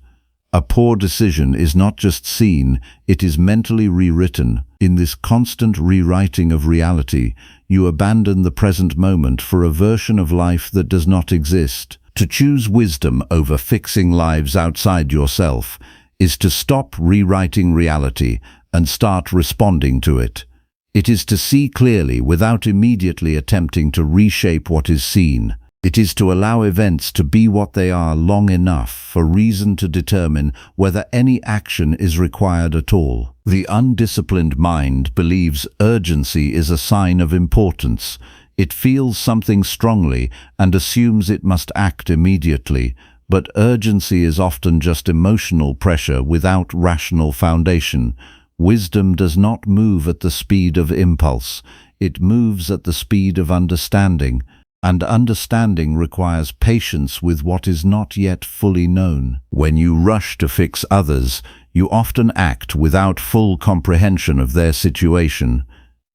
Speaker 1: A poor decision is not just seen, it is mentally rewritten. In this constant rewriting of reality, you abandon the present moment for a version of life that does not exist. To choose wisdom over fixing lives outside yourself is to stop rewriting reality and start responding to it. It is to see clearly without immediately attempting to reshape what is seen. It is to allow events to be what they are long enough for reason to determine whether any action is required at all. The undisciplined mind believes urgency is a sign of importance. It feels something strongly and assumes it must act immediately, but urgency is often just emotional pressure without rational foundation. Wisdom does not move at the speed of impulse. It moves at the speed of understanding. And understanding requires patience with what is not yet fully known. When you rush to fix others, you often act without full comprehension of their situation.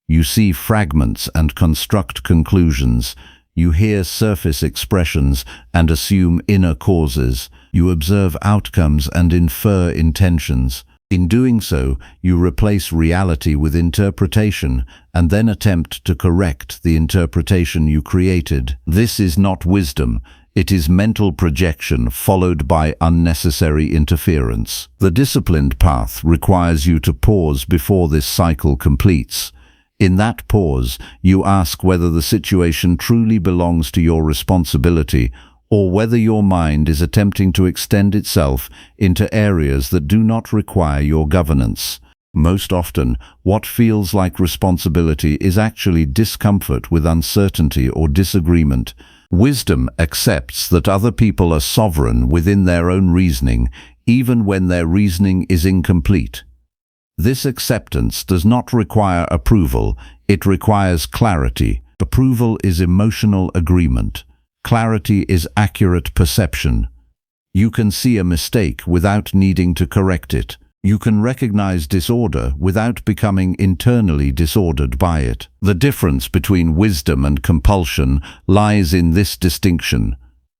Speaker 1: You see fragments and construct conclusions. You hear surface expressions and assume inner causes. You observe outcomes and infer intentions. In doing so, you replace reality with interpretation and then attempt to correct the interpretation you created. This is not wisdom. It is mental projection followed by unnecessary interference. The disciplined path requires you to pause before this cycle completes. In that pause, you ask whether the situation truly belongs to your responsibility or whether your mind is attempting to extend itself into areas that do not require your governance. Most often, what feels like responsibility is actually discomfort with uncertainty or disagreement. Wisdom accepts that other people are sovereign within their own reasoning, even when their reasoning is incomplete. This acceptance does not require approval, it requires clarity. Approval is emotional agreement. Clarity is accurate perception. You can see a mistake without needing to correct it. You can recognize disorder without becoming internally disordered by it. The difference between wisdom and compulsion lies in this distinction.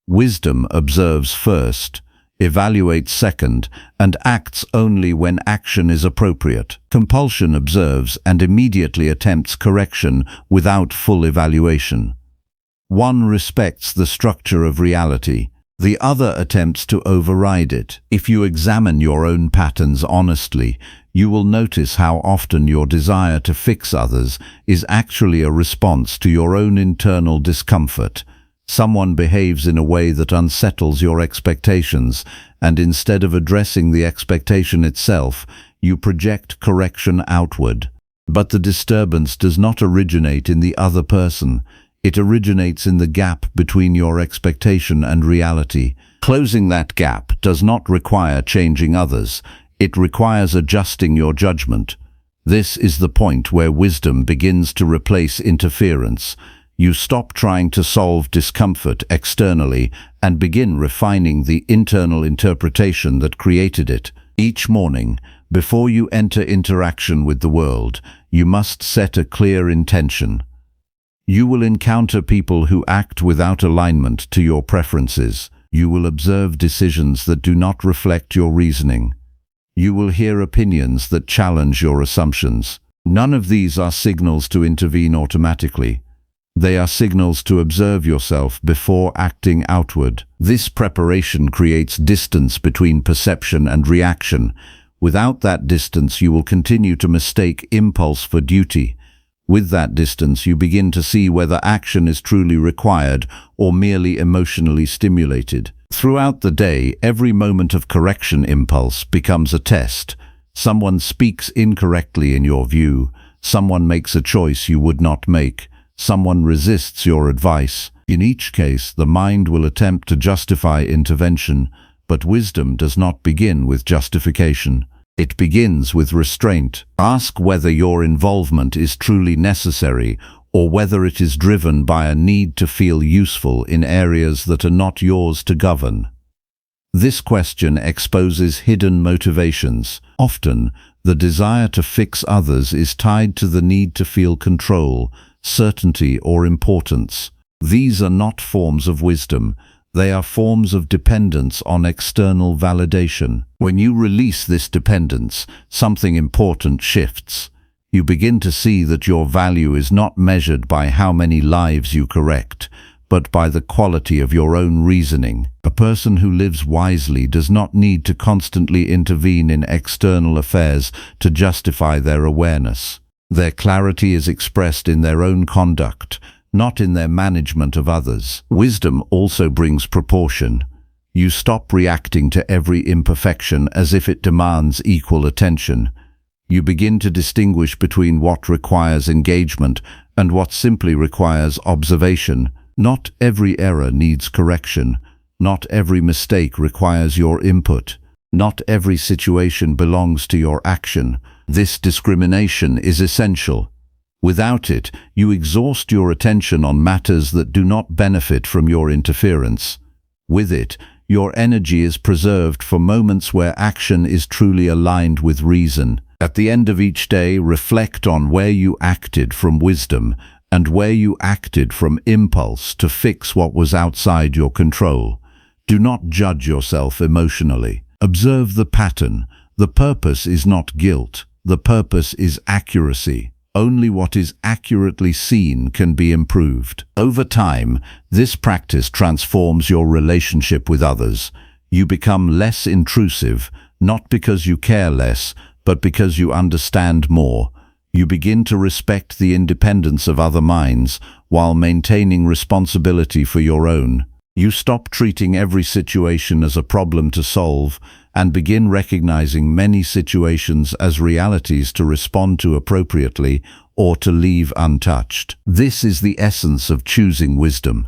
Speaker 1: Wisdom observes first, evaluates second, and acts only when action is appropriate. Compulsion observes and immediately attempts correction without full evaluation. One respects the structure of reality. The other attempts to override it. If you examine your own patterns honestly, you will notice how often your desire to fix others is actually a response to your own internal discomfort. Someone behaves in a way that unsettles your expectations, and instead of addressing the expectation itself, you project correction outward. But the disturbance does not originate in the other person. It originates in the gap between your expectation and reality. Closing that gap does not require changing others. It requires adjusting your judgment. This is the point where wisdom begins to replace interference. You stop trying to solve discomfort externally and begin refining the internal interpretation that created it. Each morning, before you enter interaction with the world, you must set a clear intention. You will encounter people who act without alignment to your preferences. You will observe decisions that do not reflect your reasoning. You will hear opinions that challenge your assumptions. None of these are signals to intervene automatically. They are signals to observe yourself before acting outward. This preparation creates distance between perception and reaction. Without that distance, you will continue to mistake impulse for duty. With that distance, you begin to see whether action is truly required or merely emotionally stimulated. Throughout the day, every moment of correction impulse becomes a test. Someone speaks incorrectly in your view. Someone makes a choice you would not make. Someone resists your advice. In each case, the mind will attempt to justify intervention, but wisdom does not begin with justification. It begins with restraint. Ask whether your involvement is truly necessary or whether it is driven by a need to feel useful in areas that are not yours to govern. This question exposes hidden motivations. Often, the desire to fix others is tied to the need to feel control, certainty, or importance. These are not forms of wisdom. They are forms of dependence on external validation. When you release this dependence, something important shifts. You begin to see that your value is not measured by how many lives you correct, but by the quality of your own reasoning. A person who lives wisely does not need to constantly intervene in external affairs to justify their awareness. Their clarity is expressed in their own conduct, not in their management of others. Wisdom also brings proportion. You stop reacting to every imperfection as if it demands equal attention. You begin to distinguish between what requires engagement and what simply requires observation. Not every error needs correction. Not every mistake requires your input. Not every situation belongs to your action. This discrimination is essential. Without it, you exhaust your attention on matters that do not benefit from your interference. With it, your energy is preserved for moments where action is truly aligned with reason. At the end of each day, reflect on where you acted from wisdom and where you acted from impulse to fix what was outside your control. Do not judge yourself emotionally. Observe the pattern. The purpose is not guilt. The purpose is accuracy. Only what is accurately seen can be improved. Over time, this practice transforms your relationship with others. You become less intrusive, not because you care less, but because you understand more. You begin to respect the independence of other minds while maintaining responsibility for your own. You stop treating every situation as a problem to solve and begin recognizing many situations as realities to respond to appropriately or to leave untouched. This is the essence of choosing wisdom.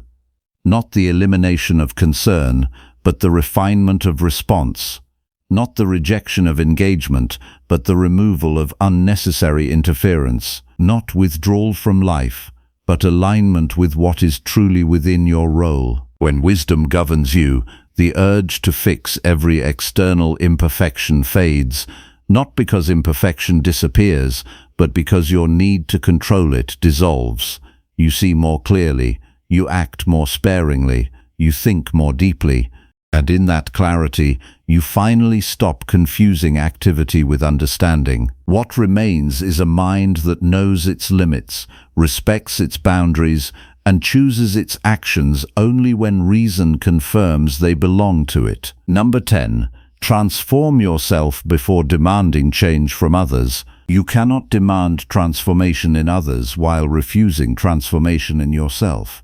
Speaker 1: Not the elimination of concern, but the refinement of response. Not the rejection of engagement, but the removal of unnecessary interference. Not withdrawal from life, but alignment with what is truly within your role. When wisdom governs you, the urge to fix every external imperfection fades, not because imperfection disappears, but because your need to control it dissolves. You see more clearly, you act more sparingly, you think more deeply, and in that clarity, you finally stop confusing activity with understanding. What remains is a mind that knows its limits, respects its boundaries, and chooses its actions only when reason confirms they belong to it. Number 10. Transform yourself before demanding change from others. You cannot demand transformation in others while refusing transformation in yourself.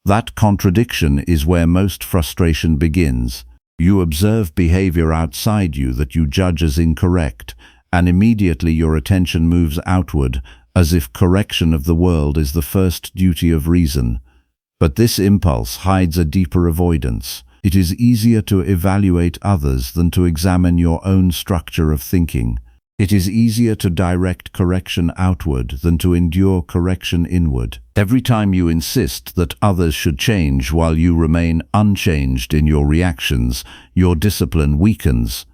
Speaker 1: That contradiction is where most frustration begins. You observe behavior outside you that you judge as incorrect, and immediately your attention moves outward, as if correction of the world is the first duty of reason. But this impulse hides a deeper avoidance. It is easier to evaluate others than to examine your own structure of thinking. It is easier to direct correction outward than to endure correction inward. Every time you insist that others should change while you remain unchanged in your reactions, your discipline weakens.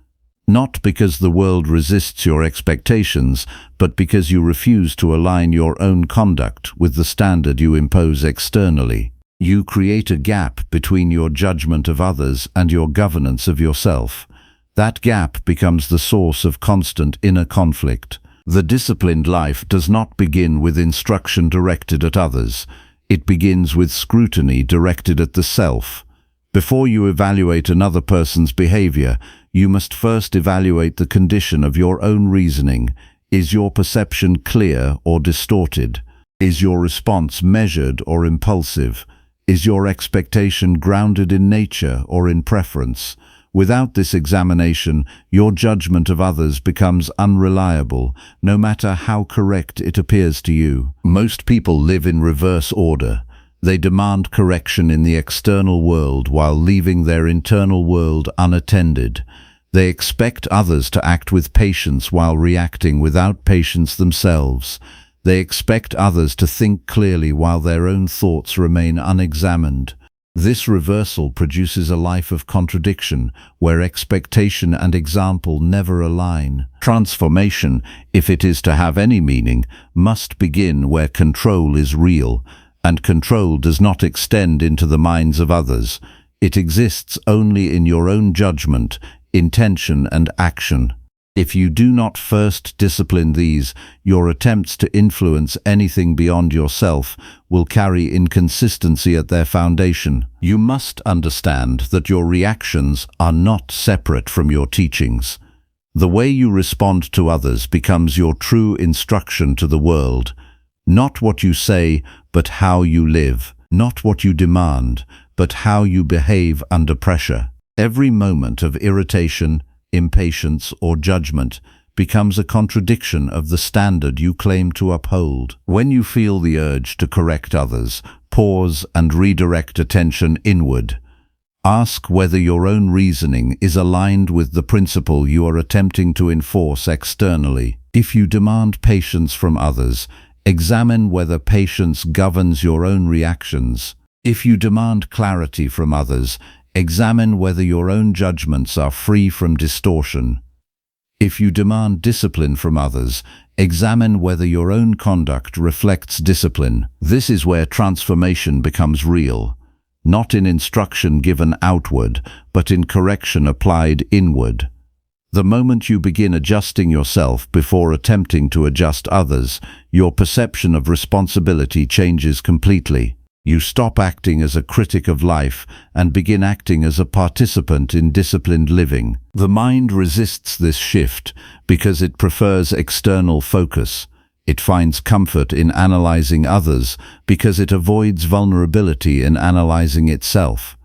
Speaker 1: Not because the world resists your expectations, but because you refuse to align your own conduct with the standard you impose externally. You create a gap between your judgment of others and your governance of yourself. That gap becomes the source of constant inner conflict. The disciplined life does not begin with instruction directed at others. It begins with scrutiny directed at the self. Before you evaluate another person's behavior, you must first evaluate the condition of your own reasoning. Is your perception clear or distorted? Is your response measured or impulsive? Is your expectation grounded in nature or in preference? Without this examination, your judgment of others becomes unreliable, no matter how correct it appears to you. Most people live in reverse order. They demand correction in the external world while leaving their internal world unattended. They expect others to act with patience while reacting without patience themselves. They expect others to think clearly while their own thoughts remain unexamined. This reversal produces a life of contradiction, where expectation and example never align. Transformation, if it is to have any meaning, must begin where control is real, and control does not extend into the minds of others. It exists only in your own judgment, intention and action. If you do not first discipline these, your attempts to influence anything beyond yourself will carry inconsistency at their foundation. You must understand that your reactions are not separate from your teachings. The way you respond to others becomes your true instruction to the world. Not what you say, but how you live. Not what you demand, but how you behave under pressure. Every moment of irritation, impatience, or judgment becomes a contradiction of the standard you claim to uphold. When you feel the urge to correct others, pause and redirect attention inward. Ask whether your own reasoning is aligned with the principle you are attempting to enforce externally. If you demand patience from others, examine whether patience governs your own reactions. If you demand clarity from others, examine whether your own judgments are free from distortion. If you demand discipline from others, examine whether your own conduct reflects discipline. This is where transformation becomes real, not in instruction given outward, but in correction applied inward. The moment you begin adjusting yourself before attempting to adjust others, your perception of responsibility changes completely. You stop acting as a critic of life and begin acting as a participant in disciplined living. The mind resists this shift because it prefers external focus. It finds comfort in analyzing others because it avoids vulnerability in analyzing itself.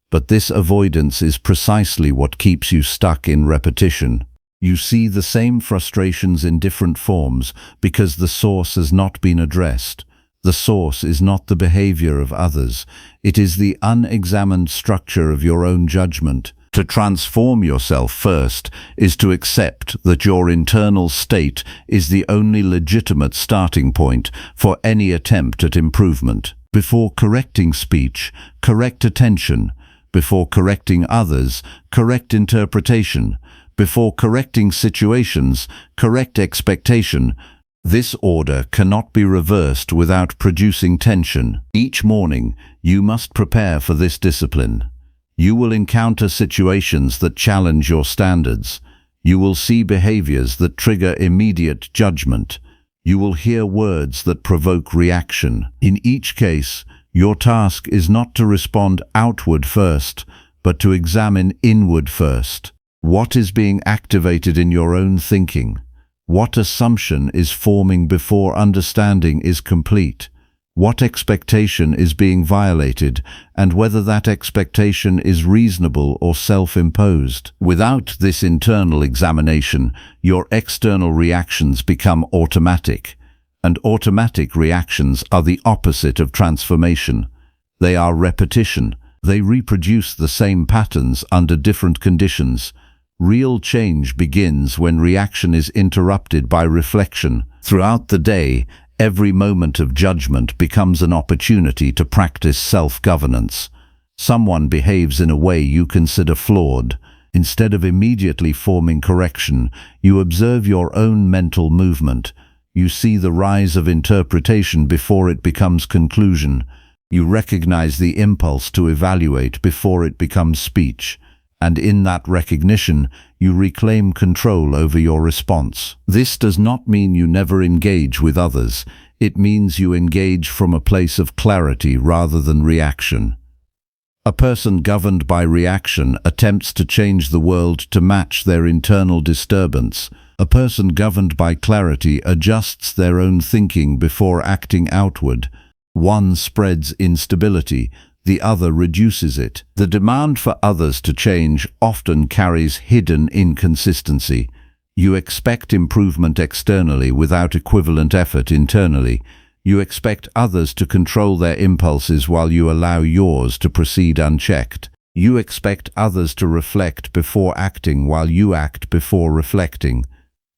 Speaker 1: But this avoidance is precisely what keeps you stuck in repetition. You see the same frustrations in different forms because the source has not been addressed. The source is not the behavior of others. It is the unexamined structure of your own judgment. To transform yourself first is to accept that your internal state is the only legitimate starting point for any attempt at improvement. Before correcting speech, correct attention. Before correcting others, correct interpretation. Before correcting situations, correct expectation. This order cannot be reversed without producing tension. Each morning, you must prepare for this discipline. You will encounter situations that challenge your standards. You will see behaviors that trigger immediate judgment. You will hear words that provoke reaction. In each case, your task is not to respond outward first, but to examine inward first. What is being activated in your own thinking? What assumption is forming before understanding is complete? What expectation is being violated, and whether that expectation is reasonable or self-imposed? Without this internal examination, your external reactions become automatic, and automatic reactions are the opposite of transformation. They are repetition. They reproduce the same patterns under different conditions. Real change begins when reaction is interrupted by reflection. Throughout the day, every moment of judgment becomes an opportunity to practice self-governance. Someone behaves in a way you consider flawed. Instead of immediately forming correction, you observe your own mental movement. You see the rise of interpretation before it becomes conclusion. You recognize the impulse to evaluate before it becomes speech. And in that recognition, you reclaim control over your response. This does not mean you never engage with others. It means you engage from a place of clarity rather than reaction. A person governed by reaction attempts to change the world to match their internal disturbance. A person governed by clarity adjusts their own thinking before acting outward. One spreads instability, the other reduces it. The demand for others to change often carries hidden inconsistency. You expect improvement externally without equivalent effort internally. You expect others to control their impulses while you allow yours to proceed unchecked. You expect others to reflect before acting while you act before reflecting.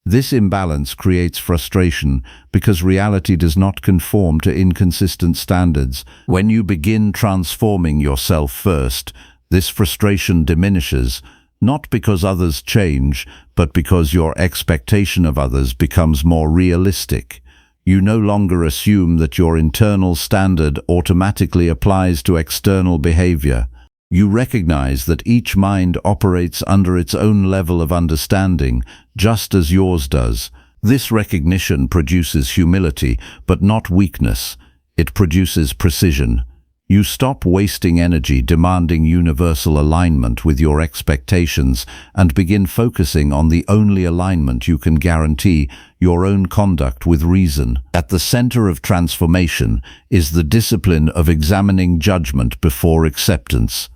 Speaker 1: This imbalance creates frustration because reality does not conform to inconsistent standards. When you begin transforming yourself first, this frustration diminishes, not because others change, but because your expectation of others becomes more realistic. You no longer assume that your internal standard automatically applies to external behavior. You recognize that each mind operates under its own level of understanding, just as yours does. This recognition produces humility, but not weakness. It produces precision. You stop wasting energy demanding universal alignment with your expectations and begin focusing on the only alignment you can guarantee: your own conduct with reason. At the center of transformation is the discipline of examining judgment before acceptance.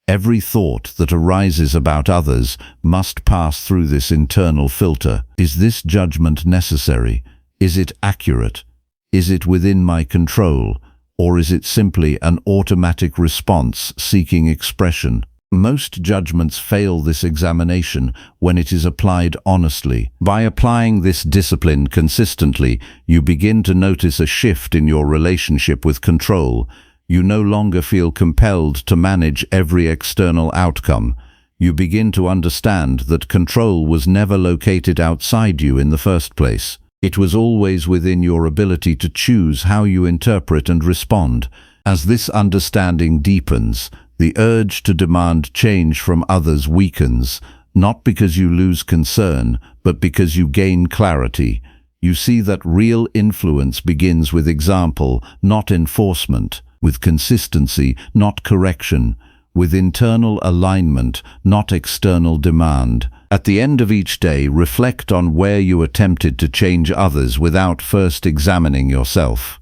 Speaker 1: Every thought that arises about others must pass through this internal filter. Is this judgment necessary? Is it accurate? Is it within my control? Or is it simply an automatic response seeking expression? Most judgments fail this examination when it is applied honestly. By applying this discipline consistently, you begin to notice a shift in your relationship with control. You no longer feel compelled to manage every external outcome. You begin to understand that control was never located outside you in the first place. It was always within your ability to choose how you interpret and respond. As this understanding deepens, the urge to demand change from others weakens, not because you lose concern, but because you gain clarity. You see that real influence begins with example, not enforcement; with consistency, not correction; with internal alignment, not external demand. At the end of each day, reflect on where you attempted to change others without first examining yourself.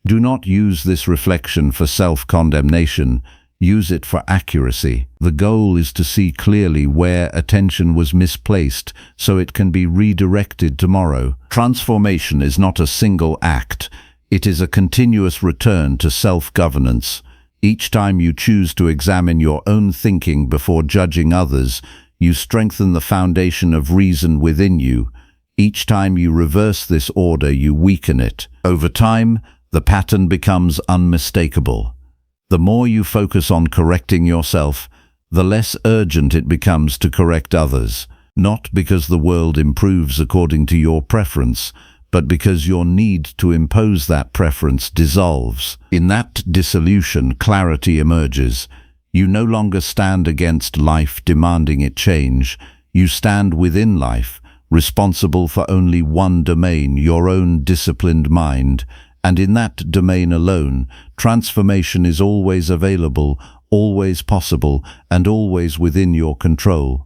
Speaker 1: Do not use this reflection for self-condemnation. Use it for accuracy. The goal is to see clearly where attention was misplaced so it can be redirected tomorrow. Transformation is not a single act. It is a continuous return to self-governance. Each time you choose to examine your own thinking before judging others, you strengthen the foundation of reason within you. Each time you reverse this order, you weaken it. Over time, the pattern becomes unmistakable. The more you focus on correcting yourself, the less urgent it becomes to correct others. Not because the world improves according to your preference, but because your need to impose that preference dissolves. In that dissolution, clarity emerges. You no longer stand against life demanding it change. You stand within life, responsible for only one domain, your own disciplined mind. And in that domain alone, transformation is always available, always possible, and always within your control.